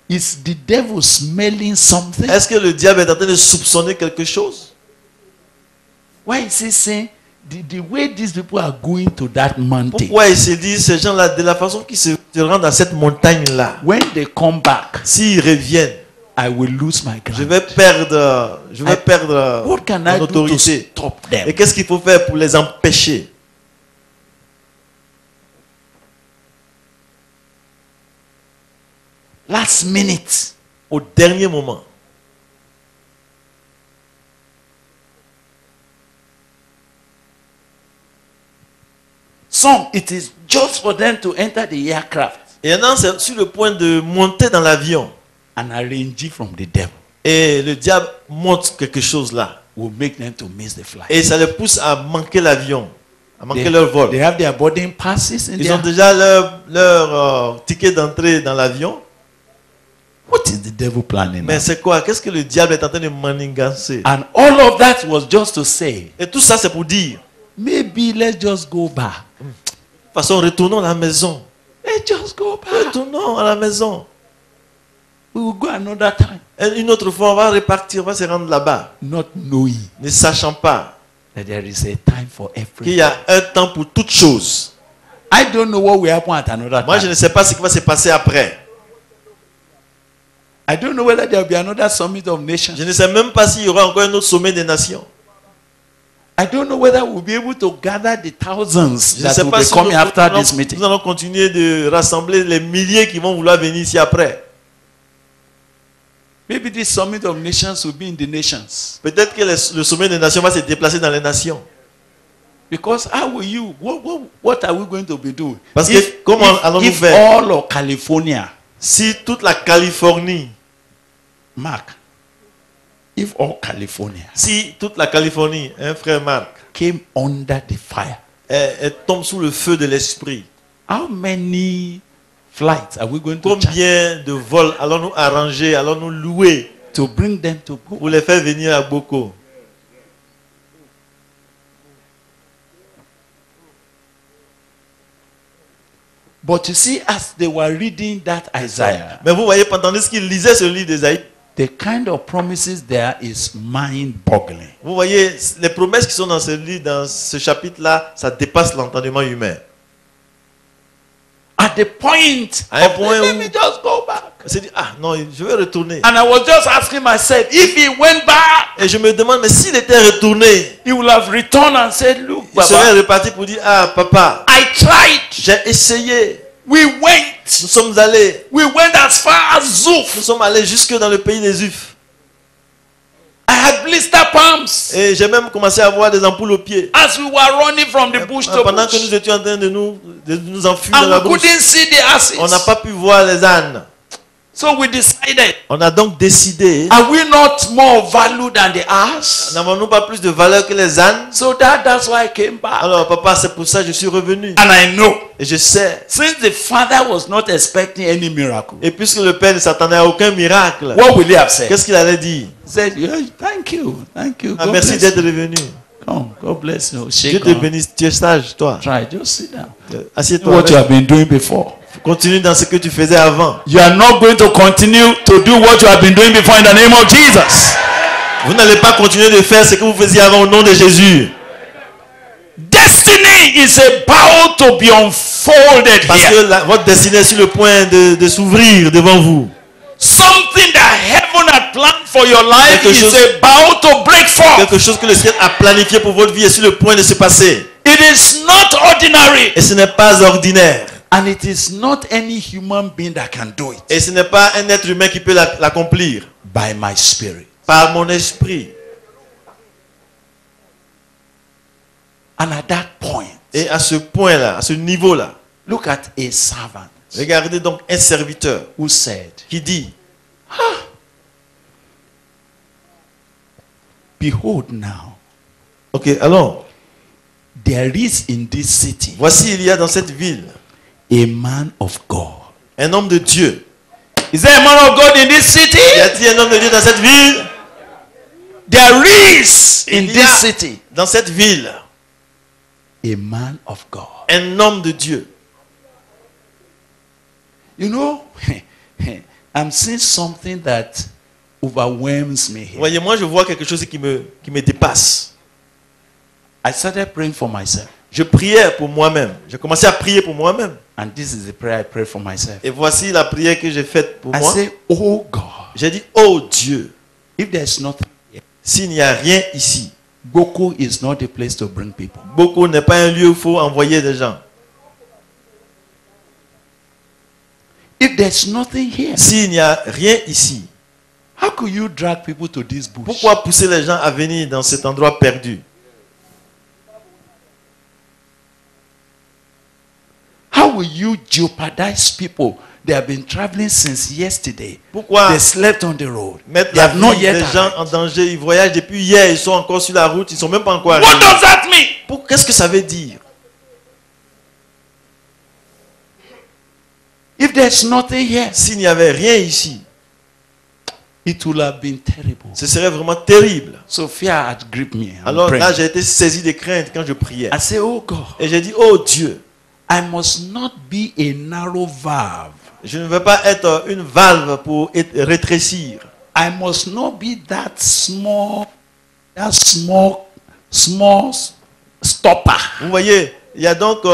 [SPEAKER 2] Is the devil smelling something?
[SPEAKER 3] Est-ce que le diable est en train de soupçonner quelque chose?
[SPEAKER 2] Why is he saying the way these people are going to that mountain?
[SPEAKER 3] Pourquoi il se dit, ces gens-là, de la façon qu'ils se rendent à cette montagne-là,
[SPEAKER 2] When they come back,
[SPEAKER 3] s'ils reviennent,
[SPEAKER 2] I will lose my
[SPEAKER 3] je
[SPEAKER 2] ground.
[SPEAKER 3] vais perdre
[SPEAKER 2] What can I
[SPEAKER 3] mon
[SPEAKER 2] do to
[SPEAKER 3] autorité.
[SPEAKER 2] stop them?
[SPEAKER 3] Et qu'est-ce qu'il faut faire pour les empêcher?
[SPEAKER 2] Last minute,
[SPEAKER 3] Au dernier moment,
[SPEAKER 2] some it is just for them to enter the aircraft
[SPEAKER 3] et un an, c'est sur le point de monter dans l'avion.
[SPEAKER 2] and arrange it from the devil
[SPEAKER 3] Et le diable montre quelque chose là.
[SPEAKER 2] will make them to miss the flight.
[SPEAKER 3] Et ça les pousse à manquer l'avion, à manquer
[SPEAKER 2] They,
[SPEAKER 3] leur vol.
[SPEAKER 2] they have their boarding passes in
[SPEAKER 3] Ils ont
[SPEAKER 2] there.
[SPEAKER 3] déjà leur ticket d'entrée dans l'avion.
[SPEAKER 2] What is the devil planning?
[SPEAKER 3] Mais
[SPEAKER 2] now?
[SPEAKER 3] c'est quoi? Qu'est-ce que le diable est en train de manigancer?
[SPEAKER 2] And all of that was just to say,
[SPEAKER 3] Et tout ça, c'est pour dire, de
[SPEAKER 2] maybe let's just go back.
[SPEAKER 3] toute façon, retournons à la maison.
[SPEAKER 2] Let's just go back.
[SPEAKER 3] Retournons à la maison.
[SPEAKER 2] We will go another time.
[SPEAKER 3] Et une autre fois, on va repartir, on va se rendre là-bas.
[SPEAKER 2] Not knowing
[SPEAKER 3] Ne sachant pas
[SPEAKER 2] that there is a time for
[SPEAKER 3] qu'il
[SPEAKER 2] everything.
[SPEAKER 3] y a un temps pour toute chose.
[SPEAKER 2] I don't know what will happen at another
[SPEAKER 3] Moi, je
[SPEAKER 2] time.
[SPEAKER 3] ne sais pas ce qui va se passer après.
[SPEAKER 2] I don't know whether there will be another summit of nations.
[SPEAKER 3] Je ne sais même pas s'il y aura encore un autre sommet des nations.
[SPEAKER 2] I don't know whether we'll be able to gather the thousands
[SPEAKER 3] Je ne
[SPEAKER 2] that
[SPEAKER 3] sais
[SPEAKER 2] will
[SPEAKER 3] pas
[SPEAKER 2] be
[SPEAKER 3] si
[SPEAKER 2] coming after this meeting.
[SPEAKER 3] nous allons continuer de rassembler les milliers qui vont vouloir venir ici après.
[SPEAKER 2] Maybe this summit of nations will be in the nations.
[SPEAKER 3] Peut-être que le sommet des nations va se déplacer dans les nations.
[SPEAKER 2] Because how will you? What are we going to be doing?
[SPEAKER 3] Parce que comment allons-nous
[SPEAKER 2] if
[SPEAKER 3] faire?
[SPEAKER 2] all of California,
[SPEAKER 3] Si toute la Californie,
[SPEAKER 2] Mark, if all California
[SPEAKER 3] si toute la Californie, hein, frère Marc,
[SPEAKER 2] came under the fire,
[SPEAKER 3] elle tombe sous le feu de l'esprit,
[SPEAKER 2] how many flights are we going to charge
[SPEAKER 3] combien de vols allons-nous arranger, allons-nous louer
[SPEAKER 2] to bring them to go?
[SPEAKER 3] pour les faire venir à Boko?
[SPEAKER 2] But you see, as they were reading that Isaiah,
[SPEAKER 3] Mais vous voyez, pendant ce qu'ils lisaient ce livre d'Ésaïe,
[SPEAKER 2] the kind of promises there is mind-boggling.
[SPEAKER 3] vous voyez, les promesses qui sont dans ce livre, dans ce chapitre-là, ça dépasse l'entendement humain.
[SPEAKER 2] At the point
[SPEAKER 3] À un
[SPEAKER 2] of
[SPEAKER 3] point
[SPEAKER 2] let
[SPEAKER 3] où-
[SPEAKER 2] me just go back.
[SPEAKER 3] C'est dit, ah non, je vais retourner.
[SPEAKER 2] And I was just asking myself, if he went back,
[SPEAKER 3] Et je me demande, mais s'il était retourné,
[SPEAKER 2] he would have returned and said, look,
[SPEAKER 3] il serait
[SPEAKER 2] Baba,
[SPEAKER 3] reparti pour dire, ah papa,
[SPEAKER 2] I tried.
[SPEAKER 3] j'ai essayé,
[SPEAKER 2] We went.
[SPEAKER 3] nous sommes allés,
[SPEAKER 2] We went as far as
[SPEAKER 3] nous
[SPEAKER 2] Zuf.
[SPEAKER 3] sommes allés jusque dans le pays des Ufs.
[SPEAKER 2] I had blister palms
[SPEAKER 3] Et j'ai même commencé à avoir des ampoules aux pieds.
[SPEAKER 2] as we were running from the bush to
[SPEAKER 3] Pendant que
[SPEAKER 2] bush.
[SPEAKER 3] nous étions en train de nous enfuir dans la
[SPEAKER 2] And we
[SPEAKER 3] brousse,
[SPEAKER 2] couldn't see the asses.
[SPEAKER 3] on n'a pas pu voir les ânes.
[SPEAKER 2] So we decided,
[SPEAKER 3] On a donc décidé,
[SPEAKER 2] are we not more valued than the ass?
[SPEAKER 3] n'avons-nous pas plus de valeur que les ânes?
[SPEAKER 2] So that's why I came back.
[SPEAKER 3] Alors papa, c'est pour ça que je suis revenu.
[SPEAKER 2] And I know
[SPEAKER 3] Et je sais.
[SPEAKER 2] since the father was not expecting any miracle,
[SPEAKER 3] Et puisque le père ne s'attendait à aucun miracle,
[SPEAKER 2] what will he have said?
[SPEAKER 3] qu'est-ce qu'il allait dire?
[SPEAKER 2] He said, "Yeah, thank you.
[SPEAKER 3] Ah,
[SPEAKER 2] God
[SPEAKER 3] merci
[SPEAKER 2] bless
[SPEAKER 3] d'être
[SPEAKER 2] you.
[SPEAKER 3] venu.
[SPEAKER 2] Come, God bless you.
[SPEAKER 3] Dieu
[SPEAKER 2] Shake
[SPEAKER 3] te
[SPEAKER 2] on.
[SPEAKER 3] bénisse. Tu es sage, toi.
[SPEAKER 2] Try, just sit down.
[SPEAKER 3] Assieds-toi.
[SPEAKER 2] What you have been doing before.
[SPEAKER 3] Continue dans ce que tu faisais avant.
[SPEAKER 2] You are not going to continue to do what you have been doing before in the name of Jesus.
[SPEAKER 3] Vous n'allez pas continuer de faire ce que vous faisiez avant au nom de Jésus.
[SPEAKER 2] Destiny is about to be unfolded
[SPEAKER 3] Parce
[SPEAKER 2] here.
[SPEAKER 3] que votre destinée est sur le point de s'ouvrir devant vous.
[SPEAKER 2] Something that heaven had planned for your life
[SPEAKER 3] Quelque
[SPEAKER 2] is
[SPEAKER 3] chose-
[SPEAKER 2] about to break forth.
[SPEAKER 3] Quelque chose que le ciel a planifié pour votre vie est sur le point de se passer.
[SPEAKER 2] It is not ordinary.
[SPEAKER 3] Et ce n'est pas ordinaire.
[SPEAKER 2] And it is not any human being that can do it.
[SPEAKER 3] Et ce n'est pas un être humain qui peut l'accomplir.
[SPEAKER 2] By my spirit.
[SPEAKER 3] Par mon esprit.
[SPEAKER 2] And at that point,
[SPEAKER 3] Et à ce point-là, à ce niveau-là,
[SPEAKER 2] look at a servant
[SPEAKER 3] regardez donc un serviteur
[SPEAKER 2] who said,
[SPEAKER 3] qui dit,
[SPEAKER 2] behold now,
[SPEAKER 3] ok, alors,
[SPEAKER 2] there is in this city
[SPEAKER 3] voici il y a dans cette ville
[SPEAKER 2] a man of God.
[SPEAKER 3] un homme de Dieu.
[SPEAKER 2] Is there a man of God in this city?
[SPEAKER 3] Y a-t-il un homme de Dieu dans cette ville?
[SPEAKER 2] There is in
[SPEAKER 3] Il y a
[SPEAKER 2] this city
[SPEAKER 3] dans cette ville
[SPEAKER 2] a man of God.
[SPEAKER 3] un homme de Dieu.
[SPEAKER 2] You know, I'm seeing something that overwhelms me here.
[SPEAKER 3] Voyez, moi je vois quelque chose qui me dépasse.
[SPEAKER 2] I started praying for myself.
[SPEAKER 3] Je priais pour moi-même. J'ai commencé à prier pour moi-même.
[SPEAKER 2] And this is the prayer I pray for myself.
[SPEAKER 3] Et voici la prière que j'ai faite pour
[SPEAKER 2] I
[SPEAKER 3] moi.
[SPEAKER 2] say, oh God,
[SPEAKER 3] J'ai dit, oh Dieu,
[SPEAKER 2] if there's nothing here,
[SPEAKER 3] s'il n'y a rien ici,
[SPEAKER 2] Boko is not the place to bring people.
[SPEAKER 3] Boko n'est pas un lieu où il faut envoyer des gens.
[SPEAKER 2] If there's nothing here,
[SPEAKER 3] S'il n'y a rien ici,
[SPEAKER 2] how could you drag people to this bush?
[SPEAKER 3] pourquoi pousser les gens à venir dans cet endroit perdu?
[SPEAKER 2] How will you jeopardize people? They have been traveling since yesterday.
[SPEAKER 3] Pourquoi
[SPEAKER 2] They slept on the road.
[SPEAKER 3] mettre
[SPEAKER 2] They
[SPEAKER 3] la
[SPEAKER 2] have not
[SPEAKER 3] vie
[SPEAKER 2] yet
[SPEAKER 3] des gens
[SPEAKER 2] arrived.
[SPEAKER 3] en danger? Ils voyagent depuis hier, ils sont encore sur la route, ils sont même pas encore
[SPEAKER 2] What
[SPEAKER 3] arrivés.
[SPEAKER 2] does that mean?
[SPEAKER 3] Qu'est-ce que ça veut dire?
[SPEAKER 2] If there's nothing here,
[SPEAKER 3] S'il n'y avait rien ici,
[SPEAKER 2] it would have been terrible.
[SPEAKER 3] ce serait vraiment terrible.
[SPEAKER 2] So fear had gripped me. I'm
[SPEAKER 3] Alors
[SPEAKER 2] praying.
[SPEAKER 3] là, j'ai été saisi de crainte quand je priais.
[SPEAKER 2] I say, oh God,
[SPEAKER 3] Et j'ai dit, oh Dieu,
[SPEAKER 2] I must not be a narrow valve.
[SPEAKER 3] je ne veux pas être une valve pour rétrécir.
[SPEAKER 2] I must not be that small stopper
[SPEAKER 3] Vous voyez, il y a donc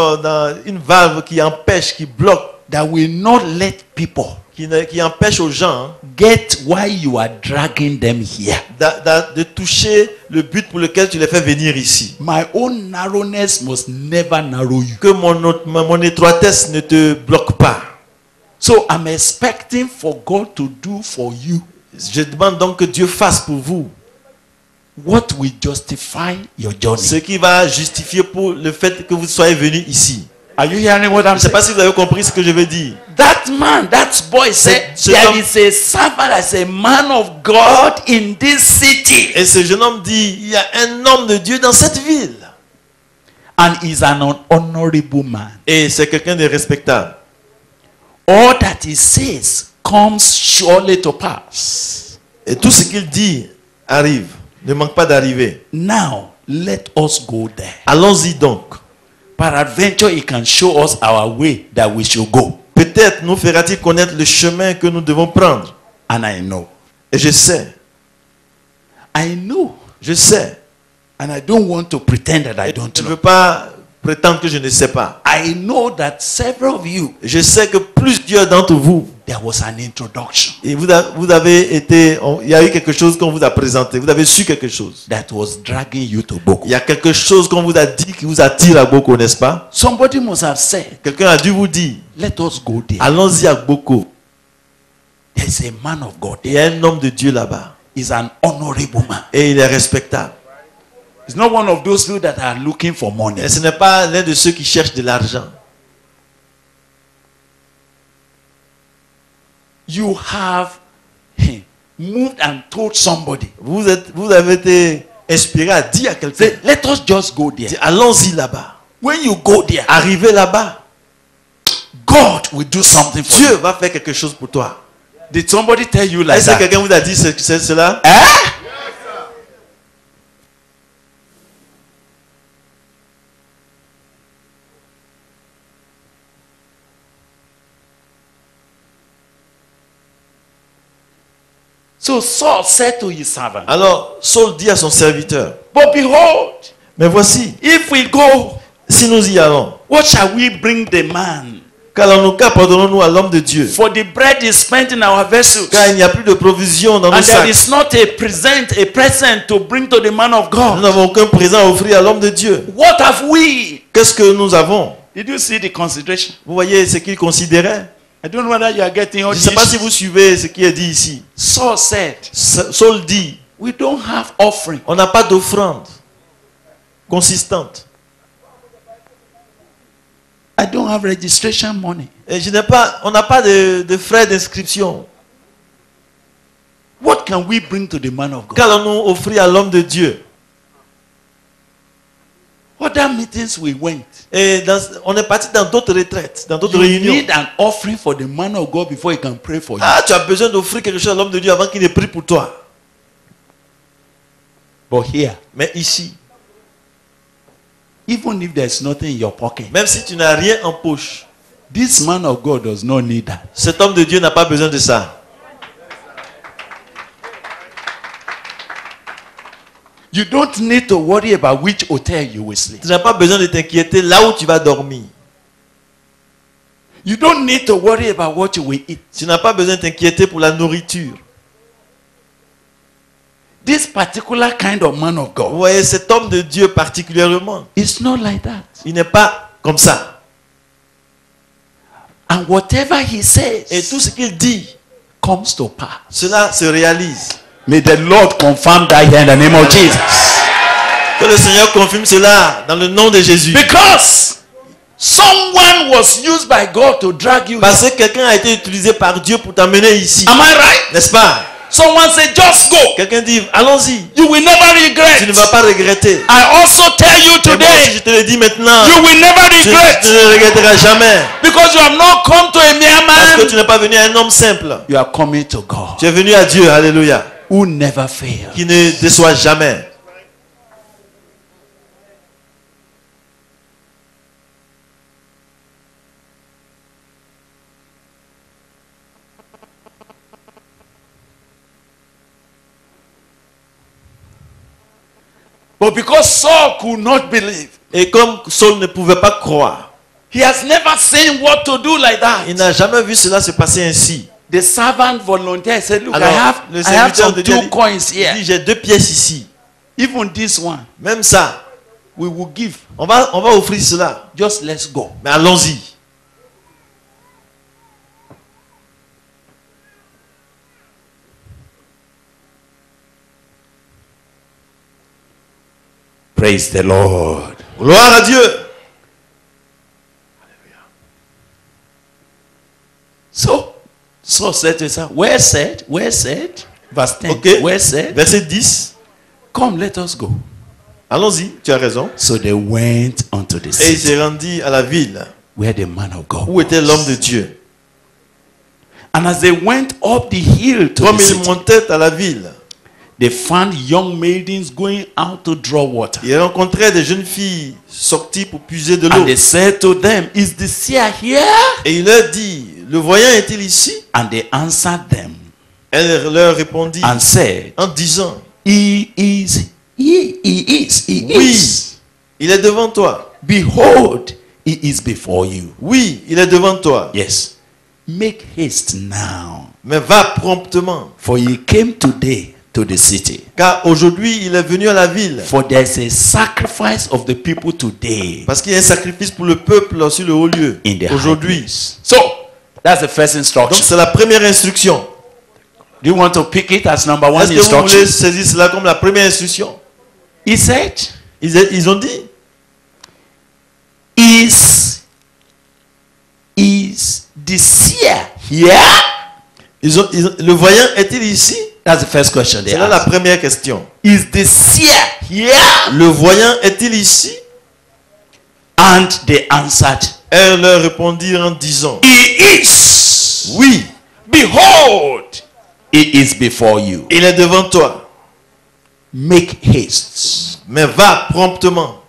[SPEAKER 3] une valve qui empêche, qui bloque,
[SPEAKER 2] that will not let people
[SPEAKER 3] qui empêche aux gens
[SPEAKER 2] get why you are dragging them here.
[SPEAKER 3] de toucher le but pour lequel tu les fais venir ici.
[SPEAKER 2] My own narrowness must never narrow you.
[SPEAKER 3] Que mon étroitesse ne te bloque pas.
[SPEAKER 2] So I'm expecting for God to do for you
[SPEAKER 3] Je demande donc que Dieu fasse pour vous
[SPEAKER 2] what will justify your journey.
[SPEAKER 3] ce qui va justifier pour le fait que vous soyez venus ici.
[SPEAKER 2] Are you hearing what I'm
[SPEAKER 3] Je ne sais
[SPEAKER 2] saying?
[SPEAKER 3] pas si vous avez compris ce que je veux dire.
[SPEAKER 2] That man, that boy said,
[SPEAKER 3] Ce
[SPEAKER 2] there
[SPEAKER 3] homme-
[SPEAKER 2] is a servant as a man of God in this city.
[SPEAKER 3] Et ce jeune homme dit, il y a un homme de Dieu dans cette ville.
[SPEAKER 2] And he's an honorable man.
[SPEAKER 3] Et c'est quelqu'un de respectable.
[SPEAKER 2] All that he says comes surely to pass.
[SPEAKER 3] Et tout ce qu'il dit arrive, ne manque pas d'arriver.
[SPEAKER 2] Now, let us go there.
[SPEAKER 3] Allons-y donc.
[SPEAKER 2] Peradventure, he can show us our way that we should go.
[SPEAKER 3] Peut-être nous fera-t-il connaître le chemin que nous devons prendre.
[SPEAKER 2] And I know.
[SPEAKER 3] Et je sais, je sais.
[SPEAKER 2] And I don't want to pretend that I don't
[SPEAKER 3] Je ne
[SPEAKER 2] know.
[SPEAKER 3] veux pas prétendre que je ne sais pas.
[SPEAKER 2] I know that several of you,
[SPEAKER 3] Je sais que plusieurs d'entre vous,
[SPEAKER 2] there was an introduction
[SPEAKER 3] et vous avez été, il y a eu quelque chose qu'on vous a présenté, vous avez su quelque chose.
[SPEAKER 2] that was dragging you to Boko.
[SPEAKER 3] Il y a quelque chose qu'on vous a dit qui vous attire à Boko, n'est-ce pas?
[SPEAKER 2] Somebody must have said,
[SPEAKER 3] Quelqu'un a dû vous dire,
[SPEAKER 2] let us go there.
[SPEAKER 3] allons-y à Boko.
[SPEAKER 2] There's a man of God
[SPEAKER 3] Il
[SPEAKER 2] there.
[SPEAKER 3] y a un homme de Dieu là-bas.
[SPEAKER 2] He's an honorable man.
[SPEAKER 3] Et il est respectable.
[SPEAKER 2] He's not one of those people that are looking for money.
[SPEAKER 3] Et ce n'est pas l'un de ceux qui cherchent de l'argent.
[SPEAKER 2] You have moved and told somebody,
[SPEAKER 3] Vous avez été inspiré à dire à quelqu'un,
[SPEAKER 2] say, let us just go there.
[SPEAKER 3] allons-y là-bas.
[SPEAKER 2] When you go there,
[SPEAKER 3] Arrivez là-bas.
[SPEAKER 2] God will do something for
[SPEAKER 3] Dieu
[SPEAKER 2] you.
[SPEAKER 3] va faire quelque chose pour toi.
[SPEAKER 2] Did somebody tell you like
[SPEAKER 3] Est-ce que
[SPEAKER 2] that?
[SPEAKER 3] quelqu'un vous a dit cela?
[SPEAKER 2] Eh? So Saul said to his servant,
[SPEAKER 3] Alors Saul dit à son serviteur,
[SPEAKER 2] but behold,
[SPEAKER 3] mais voici,
[SPEAKER 2] if we go,
[SPEAKER 3] si nous y allons,
[SPEAKER 2] what shall we bring the man?
[SPEAKER 3] qu'apporterons-nous à l'homme de Dieu?
[SPEAKER 2] For the bread is spent in our vessels,
[SPEAKER 3] Car il n'y a plus de provision dans nos
[SPEAKER 2] and there
[SPEAKER 3] sacs.
[SPEAKER 2] is not a present to bring to the man of
[SPEAKER 3] Nous
[SPEAKER 2] God.
[SPEAKER 3] n'avons aucun présent à offrir à l'homme de Dieu.
[SPEAKER 2] What have we?
[SPEAKER 3] Qu'est-ce que nous avons?
[SPEAKER 2] Did you see the consideration?
[SPEAKER 3] Vous voyez ce qu'il considérait?
[SPEAKER 2] I don't know whether you are getting all
[SPEAKER 3] Je ne sais
[SPEAKER 2] this.
[SPEAKER 3] pas si vous suivez ce qui est dit ici.
[SPEAKER 2] Saul said,
[SPEAKER 3] Saul dit,
[SPEAKER 2] we don't have offering.
[SPEAKER 3] on n'a pas d'offrande consistante.
[SPEAKER 2] I don't have registration money.
[SPEAKER 3] Et on n'a pas de frais d'inscription.
[SPEAKER 2] What can we bring to the man of God?
[SPEAKER 3] Qu'allons-nous offrir à l'homme de Dieu?
[SPEAKER 2] Other meetings we went.
[SPEAKER 3] Et on est parti dans d'autres retraites, dans d'autres
[SPEAKER 2] You
[SPEAKER 3] réunions.
[SPEAKER 2] need an offering for the man of God before he can pray for you.
[SPEAKER 3] Ah, tu as besoin d'offrir quelque chose à l'homme de Dieu avant qu'il ne prie pour toi.
[SPEAKER 2] But here,
[SPEAKER 3] Mais ici,
[SPEAKER 2] even if there's nothing in your pocket,
[SPEAKER 3] même si tu n'as rien en poche,
[SPEAKER 2] this man of God does not need that.
[SPEAKER 3] cet homme de Dieu n'a pas besoin de ça.
[SPEAKER 2] You don't need to worry about which hotel you will sleep.
[SPEAKER 3] Tu n'as pas besoin de t'inquiéter là où tu vas dormir.
[SPEAKER 2] You don't need to worry about what you will eat.
[SPEAKER 3] Tu n'as pas besoin de t'inquiéter pour la nourriture.
[SPEAKER 2] This particular kind of man of
[SPEAKER 3] Vous
[SPEAKER 2] God
[SPEAKER 3] voyez, cet homme de Dieu particulièrement,
[SPEAKER 2] is not like that.
[SPEAKER 3] il n'est pas comme ça.
[SPEAKER 2] And whatever he
[SPEAKER 3] Et
[SPEAKER 2] says
[SPEAKER 3] tout ce qu'il dit,
[SPEAKER 2] comes to pass.
[SPEAKER 3] cela se réalise.
[SPEAKER 2] May the Lord confirm that here in the name of Jesus.
[SPEAKER 3] Que le Seigneur confirme cela dans le nom de Jésus.
[SPEAKER 2] Because someone was used by God to drag you.
[SPEAKER 3] Parce que quelqu'un a été utilisé par Dieu pour t'amener ici.
[SPEAKER 2] Am I right?
[SPEAKER 3] N'est-ce pas?
[SPEAKER 2] Someone said, just go.
[SPEAKER 3] Quelqu'un dit, allons-y.
[SPEAKER 2] You will never regret.
[SPEAKER 3] Tu ne vas pas regretter.
[SPEAKER 2] I also tell you
[SPEAKER 3] Et moi aussi,
[SPEAKER 2] today,
[SPEAKER 3] je te le dis maintenant.
[SPEAKER 2] you will never
[SPEAKER 3] Tu
[SPEAKER 2] regret.
[SPEAKER 3] ne regretteras jamais.
[SPEAKER 2] Because you have not come to a mere
[SPEAKER 3] Parce que
[SPEAKER 2] man.
[SPEAKER 3] tu n'es pas venu à un homme simple.
[SPEAKER 2] You are coming to God,
[SPEAKER 3] Tu es venu à Dieu, alléluia,
[SPEAKER 2] who never fails.
[SPEAKER 3] qui ne déçoit jamais.
[SPEAKER 2] But because Saul could not believe,
[SPEAKER 3] Et comme Saul ne pouvait pas croire,
[SPEAKER 2] he has never seen what to do like that.
[SPEAKER 3] il n'a jamais vu cela se passer ainsi.
[SPEAKER 2] The servant volunteered, said, look,
[SPEAKER 3] Alors,
[SPEAKER 2] I
[SPEAKER 3] le
[SPEAKER 2] have
[SPEAKER 3] serviteur
[SPEAKER 2] some
[SPEAKER 3] de Dieu
[SPEAKER 2] 2 coins
[SPEAKER 3] il
[SPEAKER 2] here.
[SPEAKER 3] dit, j'ai 2 pièces ici.
[SPEAKER 2] Even this one,
[SPEAKER 3] Même ça,
[SPEAKER 2] we will give.
[SPEAKER 3] on va offrir cela.
[SPEAKER 2] Just let's go.
[SPEAKER 3] Mais allons-y.
[SPEAKER 2] Praise the Lord.
[SPEAKER 3] Gloire à Dieu.
[SPEAKER 2] So said to his son, where said? Verse 10.
[SPEAKER 3] Ok.
[SPEAKER 2] Where said?
[SPEAKER 3] Verset 10.
[SPEAKER 2] Come, let us go.
[SPEAKER 3] Allons-y, tu as raison.
[SPEAKER 2] So they went unto the
[SPEAKER 3] Et il
[SPEAKER 2] city
[SPEAKER 3] s'est rendu à la ville
[SPEAKER 2] where the man of God
[SPEAKER 3] où était
[SPEAKER 2] was.
[SPEAKER 3] l'homme de Dieu.
[SPEAKER 2] And as they went up the hill to
[SPEAKER 3] Comme
[SPEAKER 2] the
[SPEAKER 3] il
[SPEAKER 2] city,
[SPEAKER 3] montait à la ville,
[SPEAKER 2] they found young maidens going out to draw water.
[SPEAKER 3] il rencontrait des jeunes filles sorties pour puiser de l'eau.
[SPEAKER 2] And they said to them, is the seer here?
[SPEAKER 3] Et il leur dit, le voyant est-il ici?
[SPEAKER 2] And they answered them
[SPEAKER 3] Elle leur répondit
[SPEAKER 2] and said,
[SPEAKER 3] en disant,
[SPEAKER 2] He is.
[SPEAKER 3] oui, il est devant toi.
[SPEAKER 2] Behold, he is before you.
[SPEAKER 3] Oui, il est devant toi.
[SPEAKER 2] Yes. Make haste now,
[SPEAKER 3] Mais va promptement.
[SPEAKER 2] for he came today to the city.
[SPEAKER 3] Car aujourd'hui, il est venu à la ville.
[SPEAKER 2] For there's a sacrifice of the people today
[SPEAKER 3] Parce qu'il y a un sacrifice pour le peuple sur le haut lieu.
[SPEAKER 2] in the high
[SPEAKER 3] Aujourd'hui.
[SPEAKER 2] place. So, that's the first
[SPEAKER 3] Donc
[SPEAKER 2] instruction.
[SPEAKER 3] c'est la première instruction.
[SPEAKER 2] Do you want to pick it as number one
[SPEAKER 3] Est-ce que vous
[SPEAKER 2] instruction?
[SPEAKER 3] voulez saisir cela comme la première instruction?
[SPEAKER 2] He said,
[SPEAKER 3] Ils ont dit,
[SPEAKER 2] is the seer here?
[SPEAKER 3] le voyant est-il ici?
[SPEAKER 2] That's the first question they
[SPEAKER 3] C'est là la
[SPEAKER 2] asked.
[SPEAKER 3] première question.
[SPEAKER 2] Is the seer here?
[SPEAKER 3] Le voyant est-il ici?
[SPEAKER 2] And they answered,
[SPEAKER 3] Elles leur répondirent en disant,
[SPEAKER 2] He is.
[SPEAKER 3] oui,
[SPEAKER 2] Behold, he is before you.
[SPEAKER 3] il est devant toi.
[SPEAKER 2] Make haste.
[SPEAKER 3] Mais va promptement.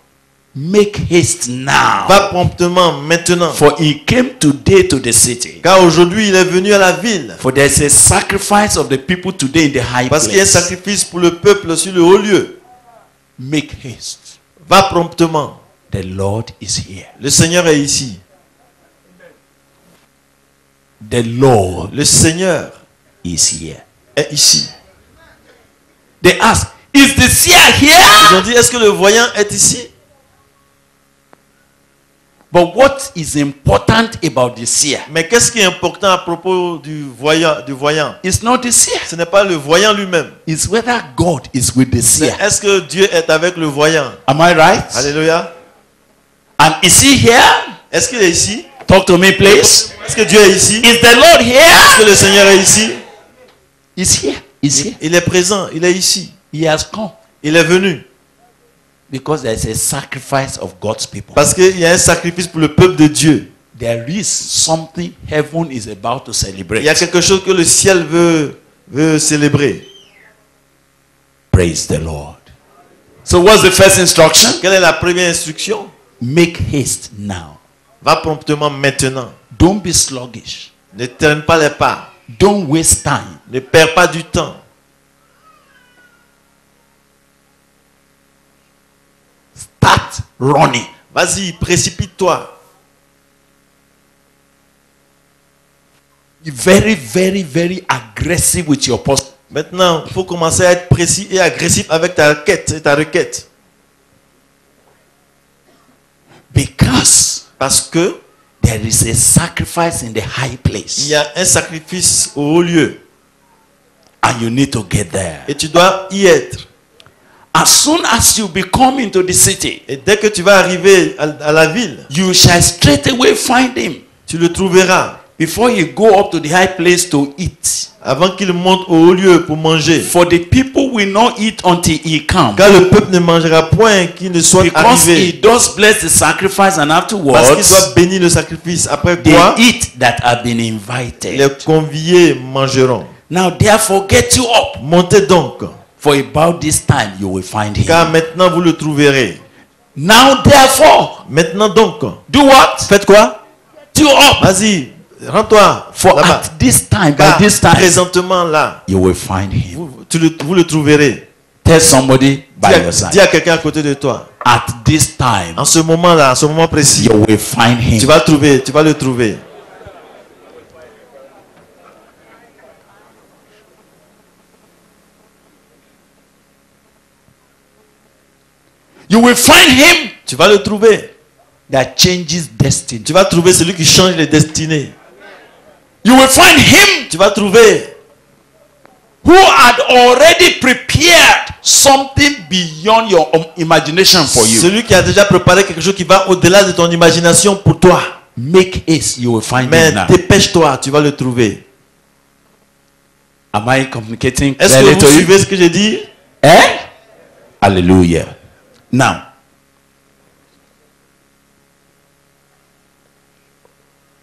[SPEAKER 2] Make haste now.
[SPEAKER 3] Va promptement maintenant.
[SPEAKER 2] For he came today to the city.
[SPEAKER 3] Car aujourd'hui, il est venu à la ville.
[SPEAKER 2] For there is a sacrifice of the people today in the high
[SPEAKER 3] Parce qu'il y a un
[SPEAKER 2] place.
[SPEAKER 3] sacrifice pour le peuple sur le haut lieu.
[SPEAKER 2] Make haste.
[SPEAKER 3] Va promptement.
[SPEAKER 2] The Lord is here.
[SPEAKER 3] Le Seigneur est ici.
[SPEAKER 2] The Lord
[SPEAKER 3] Le Seigneur
[SPEAKER 2] is here.
[SPEAKER 3] est ici.
[SPEAKER 2] They ask, is the seer
[SPEAKER 3] Ils
[SPEAKER 2] here?
[SPEAKER 3] ont dit, est-ce que le voyant est ici?
[SPEAKER 2] But what is important about the seer?
[SPEAKER 3] Mais qu'est-ce qui est important à propos du voyant?
[SPEAKER 2] It's not the seer.
[SPEAKER 3] Ce n'est pas le voyant lui-même.
[SPEAKER 2] It's whether God is with the
[SPEAKER 3] C'est
[SPEAKER 2] seer.
[SPEAKER 3] est-ce que Dieu est avec le voyant?
[SPEAKER 2] Am I right?
[SPEAKER 3] Alléluia.
[SPEAKER 2] And is he here?
[SPEAKER 3] Est-ce qu'il est ici?
[SPEAKER 2] Talk to me, please.
[SPEAKER 3] Est-ce que Dieu est ici?
[SPEAKER 2] Is the Lord
[SPEAKER 3] Est-ce
[SPEAKER 2] here?
[SPEAKER 3] que le Seigneur est ici?
[SPEAKER 2] He's here. He's here.
[SPEAKER 3] Il est présent, il est ici.
[SPEAKER 2] He has come.
[SPEAKER 3] Il est venu.
[SPEAKER 2] Because there is a sacrifice of God's people.
[SPEAKER 3] Parce qu'il y a un sacrifice pour le peuple de Dieu.
[SPEAKER 2] There is something heaven is about to
[SPEAKER 3] Il
[SPEAKER 2] celebrate.
[SPEAKER 3] y a quelque chose que le ciel veut célébrer.
[SPEAKER 2] Praise the Lord. So what's the first instruction?
[SPEAKER 3] Quelle est la première instruction?
[SPEAKER 2] Make haste now.
[SPEAKER 3] Va promptement maintenant.
[SPEAKER 2] Don't be sluggish.
[SPEAKER 3] Ne traîne pas les pas.
[SPEAKER 2] Don't waste time.
[SPEAKER 3] Ne perds pas du temps.
[SPEAKER 2] Start running.
[SPEAKER 3] Vas-y, précipite-toi.
[SPEAKER 2] Be very, very, very aggressive with your post.
[SPEAKER 3] Maintenant, il faut commencer à être précis et agressif avec ta quête et ta requête.
[SPEAKER 2] Because
[SPEAKER 3] Parce que
[SPEAKER 2] there is a sacrifice in the high
[SPEAKER 3] il
[SPEAKER 2] place.
[SPEAKER 3] y a un sacrifice au haut lieu.
[SPEAKER 2] And you need to get there.
[SPEAKER 3] Et tu dois y être.
[SPEAKER 2] As soon as you be coming to the city,
[SPEAKER 3] Et dès que tu vas arriver à la ville,
[SPEAKER 2] you shall straightway find him
[SPEAKER 3] tu le trouveras.
[SPEAKER 2] before you go up to the high place to eat.
[SPEAKER 3] Avant qu'il monte au haut lieu pour manger.
[SPEAKER 2] For the people will not eat until he comes.
[SPEAKER 3] Car le peuple ne mangera point qu'il ne soit
[SPEAKER 2] Because he
[SPEAKER 3] arrivé.
[SPEAKER 2] does bless the sacrifice and
[SPEAKER 3] Parce qu'il
[SPEAKER 2] afterwards
[SPEAKER 3] doit bénir le sacrifice. Après
[SPEAKER 2] they
[SPEAKER 3] quoi,
[SPEAKER 2] eat that have been
[SPEAKER 3] les
[SPEAKER 2] invited.
[SPEAKER 3] conviés mangeront.
[SPEAKER 2] Now therefore get you up.
[SPEAKER 3] Montez donc.
[SPEAKER 2] For about this time you will find
[SPEAKER 3] Car
[SPEAKER 2] him.
[SPEAKER 3] maintenant vous le trouverez.
[SPEAKER 2] Now therefore
[SPEAKER 3] Maintenant donc.
[SPEAKER 2] do what?
[SPEAKER 3] Faites quoi?
[SPEAKER 2] You up.
[SPEAKER 3] Vas-y, rends-toi
[SPEAKER 2] For
[SPEAKER 3] là-bas.
[SPEAKER 2] at this time, by
[SPEAKER 3] Car
[SPEAKER 2] this time,
[SPEAKER 3] présentement là,
[SPEAKER 2] you will find him.
[SPEAKER 3] vous le trouverez.
[SPEAKER 2] Tell somebody by your
[SPEAKER 3] Dis
[SPEAKER 2] side.
[SPEAKER 3] à quelqu'un à côté de toi.
[SPEAKER 2] At this time,
[SPEAKER 3] En ce moment-là, en ce moment précis,
[SPEAKER 2] you will find
[SPEAKER 3] tu
[SPEAKER 2] him.
[SPEAKER 3] vas le trouver, tu vas le trouver.
[SPEAKER 2] You will find him
[SPEAKER 3] Tu vas le trouver.
[SPEAKER 2] that changes destiny.
[SPEAKER 3] Tu vas trouver celui qui change les destinées.
[SPEAKER 2] You will find him
[SPEAKER 3] Tu vas trouver
[SPEAKER 2] who had already prepared something beyond your imagination for you.
[SPEAKER 3] celui qui a déjà préparé quelque chose qui va au-delà de ton imagination pour toi.
[SPEAKER 2] Make haste, you will find
[SPEAKER 3] Mais
[SPEAKER 2] him now.
[SPEAKER 3] dépêche-toi, tu vas le trouver.
[SPEAKER 2] Am I communicating
[SPEAKER 3] Est-ce
[SPEAKER 2] clearly
[SPEAKER 3] que
[SPEAKER 2] to
[SPEAKER 3] vous
[SPEAKER 2] you?
[SPEAKER 3] suivez ce que j'ai dit?
[SPEAKER 2] Eh? Hallelujah. Now,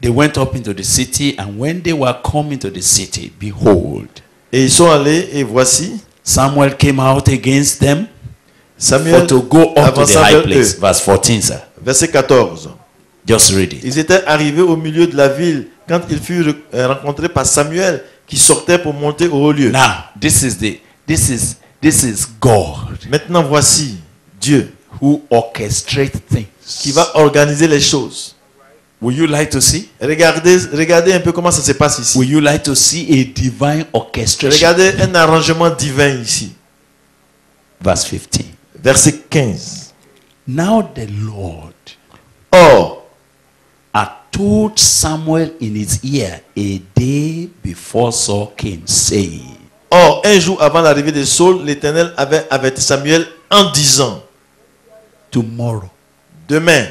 [SPEAKER 2] they went up into the city, and when they were coming to the city, behold,
[SPEAKER 3] Et ils sont allés, et voici,
[SPEAKER 2] Samuel came out against them for
[SPEAKER 3] Samuel
[SPEAKER 2] to go up to the
[SPEAKER 3] avança
[SPEAKER 2] high
[SPEAKER 3] vers
[SPEAKER 2] place.
[SPEAKER 3] eux.
[SPEAKER 2] Verse 14, sir.
[SPEAKER 3] Verset 14.
[SPEAKER 2] Just read it.
[SPEAKER 3] Ils étaient arrivés au milieu de la ville quand ils furent rencontrés par Samuel qui sortait pour monter au haut lieu.
[SPEAKER 2] Now, this is God
[SPEAKER 3] Maintenant voici Dieu
[SPEAKER 2] who orchestrates things.
[SPEAKER 3] qui va organiser les choses.
[SPEAKER 2] Would you like to see?
[SPEAKER 3] Regardez un peu comment ça se passe ici.
[SPEAKER 2] Would you like to see a divine orchestration?
[SPEAKER 3] Regardez un arrangement divin ici.
[SPEAKER 2] Verse 15.
[SPEAKER 3] Verset 15.
[SPEAKER 2] Now the Lord
[SPEAKER 3] Or,
[SPEAKER 2] had told Samuel in his ear a day before Saul came, saying,
[SPEAKER 3] un jour avant l'arrivée de Saul, l'Éternel avait averti Samuel en disant,
[SPEAKER 2] tomorrow,
[SPEAKER 3] demain,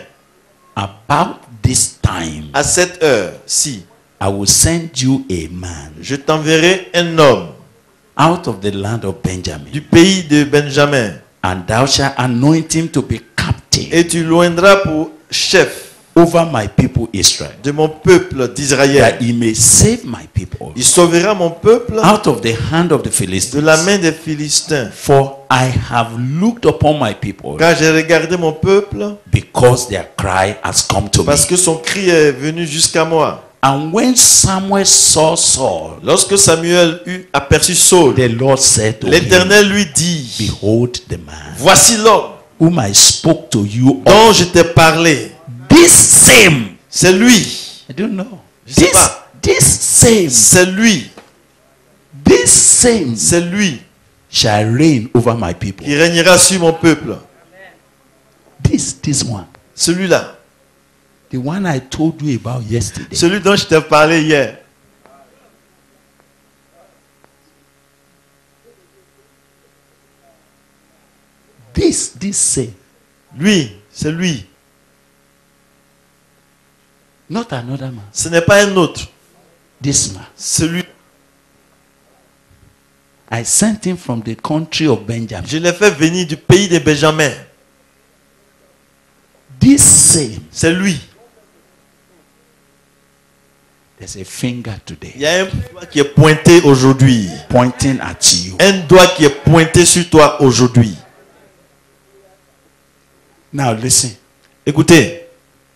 [SPEAKER 2] about this time,
[SPEAKER 3] à cette heure-ci,
[SPEAKER 2] I will send you a man
[SPEAKER 3] je t'enverrai un homme
[SPEAKER 2] out of the land of Benjamin,
[SPEAKER 3] du pays de Benjamin,
[SPEAKER 2] and thou shalt anoint him to be captain
[SPEAKER 3] et tu l'oindras pour chef
[SPEAKER 2] over my people Israel,
[SPEAKER 3] de mon peuple d'Israël.
[SPEAKER 2] that he may save my people
[SPEAKER 3] Il sauvera mon peuple
[SPEAKER 2] out of the hand of the
[SPEAKER 3] de
[SPEAKER 2] Philistines.
[SPEAKER 3] la main des Philistins.
[SPEAKER 2] For I have looked upon my people
[SPEAKER 3] Car j'ai regardé mon peuple
[SPEAKER 2] because their cry has come to me.
[SPEAKER 3] parce que son cri est venu jusqu'à moi.
[SPEAKER 2] And when Samuel saw Saul,
[SPEAKER 3] Lorsque Samuel eut aperçu Saul,
[SPEAKER 2] the Lord said to him,
[SPEAKER 3] l'Éternel lui dit,
[SPEAKER 2] behold the man
[SPEAKER 3] voici l'homme
[SPEAKER 2] whom I spoke to you of.
[SPEAKER 3] dont je t'ai parlé.
[SPEAKER 2] This same,
[SPEAKER 3] C'est lui.
[SPEAKER 2] I don't know.
[SPEAKER 3] Je sais pas.
[SPEAKER 2] This same,
[SPEAKER 3] C'est lui.
[SPEAKER 2] this same
[SPEAKER 3] C'est lui
[SPEAKER 2] shall reign over my people.
[SPEAKER 3] qui régnera sur mon peuple.
[SPEAKER 2] This one,
[SPEAKER 3] Celui-là.
[SPEAKER 2] the one I told you about yesterday.
[SPEAKER 3] Celui dont je t'ai parlé hier.
[SPEAKER 2] This same,
[SPEAKER 3] Lui. C'est lui.
[SPEAKER 2] not another man.
[SPEAKER 3] Ce n'est pas un autre.
[SPEAKER 2] This man.
[SPEAKER 3] Celui.
[SPEAKER 2] I sent him from the country of Benjamin.
[SPEAKER 3] Je l'ai fait venir du pays de Benjamin.
[SPEAKER 2] This same.
[SPEAKER 3] C'est lui.
[SPEAKER 2] There's a finger today
[SPEAKER 3] Il y a un doigt qui est pointé aujourd'hui.
[SPEAKER 2] pointing at you.
[SPEAKER 3] Un doigt qui est pointé sur toi aujourd'hui.
[SPEAKER 2] Now listen.
[SPEAKER 3] Écoutez.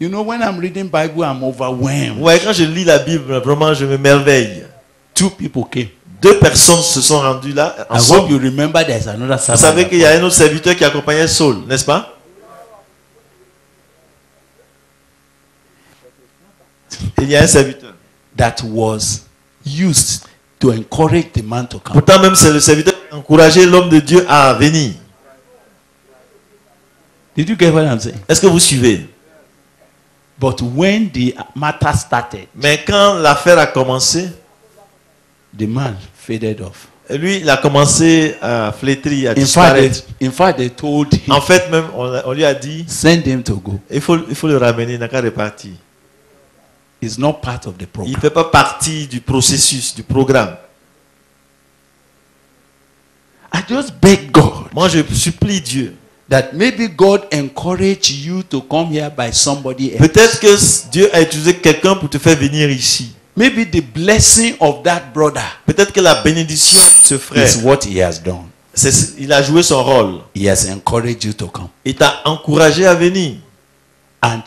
[SPEAKER 2] You know, when I'm reading Bible, I'm overwhelmed.
[SPEAKER 3] Ouais, quand je lis la Bible, vraiment, je me merveille.
[SPEAKER 2] Two people came.
[SPEAKER 3] 2 personnes se sont rendues là.
[SPEAKER 2] I hope
[SPEAKER 3] Ensemble.
[SPEAKER 2] you remember there's another
[SPEAKER 3] Vous
[SPEAKER 2] servant.
[SPEAKER 3] savez qu'il y a un autre serviteur qui accompagnait Saul, n'est-ce pas? Il y a un serviteur.
[SPEAKER 2] that was used to encourage the man to come.
[SPEAKER 3] Pourtant, même c'est le serviteur qui a encouragé l'homme de Dieu à venir.
[SPEAKER 2] Did you get what I'm saying?
[SPEAKER 3] Est-ce que vous suivez?
[SPEAKER 2] But when the matter started,
[SPEAKER 3] Mais quand l'affaire a commencé,
[SPEAKER 2] the man faded off.
[SPEAKER 3] lui, il a commencé à flétrir, à
[SPEAKER 2] In fact,
[SPEAKER 3] disparaître.
[SPEAKER 2] they told him,
[SPEAKER 3] En fait, même, on lui a dit,
[SPEAKER 2] send him to go.
[SPEAKER 3] il faut le ramener, il n'a qu'à repartir.
[SPEAKER 2] It's not part of the
[SPEAKER 3] Il
[SPEAKER 2] program.
[SPEAKER 3] ne fait pas partie du processus, du programme.
[SPEAKER 2] I just beg God
[SPEAKER 3] Moi, je supplie Dieu.
[SPEAKER 2] that maybe God encourage you to come here by somebody else.
[SPEAKER 3] Peut-être que Dieu a utilisé quelqu'un pour te faire venir ici.
[SPEAKER 2] Maybe the blessing of that brother
[SPEAKER 3] Peut-être que la bénédiction de ce frère,
[SPEAKER 2] is what he has done.
[SPEAKER 3] il a joué son rôle.
[SPEAKER 2] He has encouraged you to come.
[SPEAKER 3] Il t'a encouragé à venir.
[SPEAKER 2] And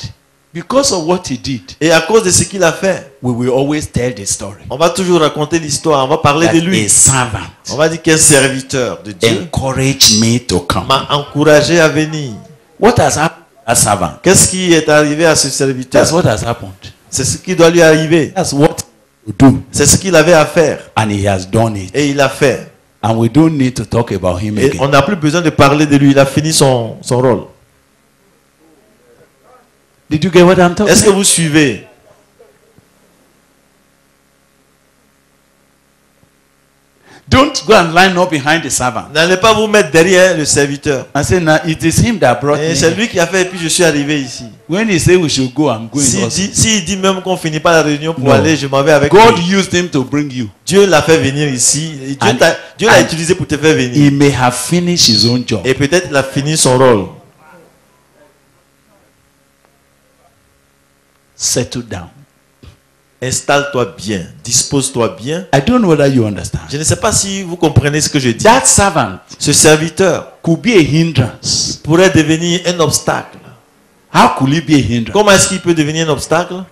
[SPEAKER 2] because of what he did,
[SPEAKER 3] Et à cause de ce qu'il a fait,
[SPEAKER 2] we will always tell the story.
[SPEAKER 3] on va toujours raconter l'histoire. On va parler
[SPEAKER 2] That
[SPEAKER 3] de lui.
[SPEAKER 2] a servant
[SPEAKER 3] On va dire qu'un serviteur de Dieu
[SPEAKER 2] encouraged me to come.
[SPEAKER 3] m'a encouragé à venir.
[SPEAKER 2] What has happened to that servant?
[SPEAKER 3] Qu'est-ce qui est arrivé à ce serviteur?
[SPEAKER 2] That's what has happened.
[SPEAKER 3] C'est ce qui doit lui arriver.
[SPEAKER 2] That's what to do.
[SPEAKER 3] C'est ce qu'il avait à faire.
[SPEAKER 2] And he has done it.
[SPEAKER 3] Et il a fait.
[SPEAKER 2] And we don't need to talk about him
[SPEAKER 3] Et
[SPEAKER 2] again.
[SPEAKER 3] on n'a plus besoin de parler de lui. Il a fini son rôle.
[SPEAKER 2] Did you get what I'm talking
[SPEAKER 3] Est-ce que vous suivez?
[SPEAKER 2] Don't go and line up behind the servant
[SPEAKER 3] N'allez pas vous mettre derrière le serviteur.
[SPEAKER 2] and say, now it is him that brought
[SPEAKER 3] Et
[SPEAKER 2] me.
[SPEAKER 3] c'est lui qui a fait et puis je suis arrivé ici.
[SPEAKER 2] When he say we should go, I'm going also.
[SPEAKER 3] S'il dit même qu'on finit pas la réunion pour
[SPEAKER 2] No.
[SPEAKER 3] aller, je m'en vais avec
[SPEAKER 2] God
[SPEAKER 3] lui.
[SPEAKER 2] used him to bring you.
[SPEAKER 3] Dieu l'a fait venir ici. Et Dieu l'a
[SPEAKER 2] and-
[SPEAKER 3] utilisé pour te faire venir.
[SPEAKER 2] He may have finished his own job.
[SPEAKER 3] Et peut-être il a fini son rôle.
[SPEAKER 2] Settle down.
[SPEAKER 3] Installe-toi bien. Dispose-toi bien.
[SPEAKER 2] I don't know whether you understand.
[SPEAKER 3] Je ne sais pas si vous comprenez ce que je dis.
[SPEAKER 2] That servant
[SPEAKER 3] Ce serviteur
[SPEAKER 2] could be a hindrance.
[SPEAKER 3] pourrait devenir un obstacle.
[SPEAKER 2] How could he be a hindrance?
[SPEAKER 3] Comment est-ce qu'il peut devenir un obstacle?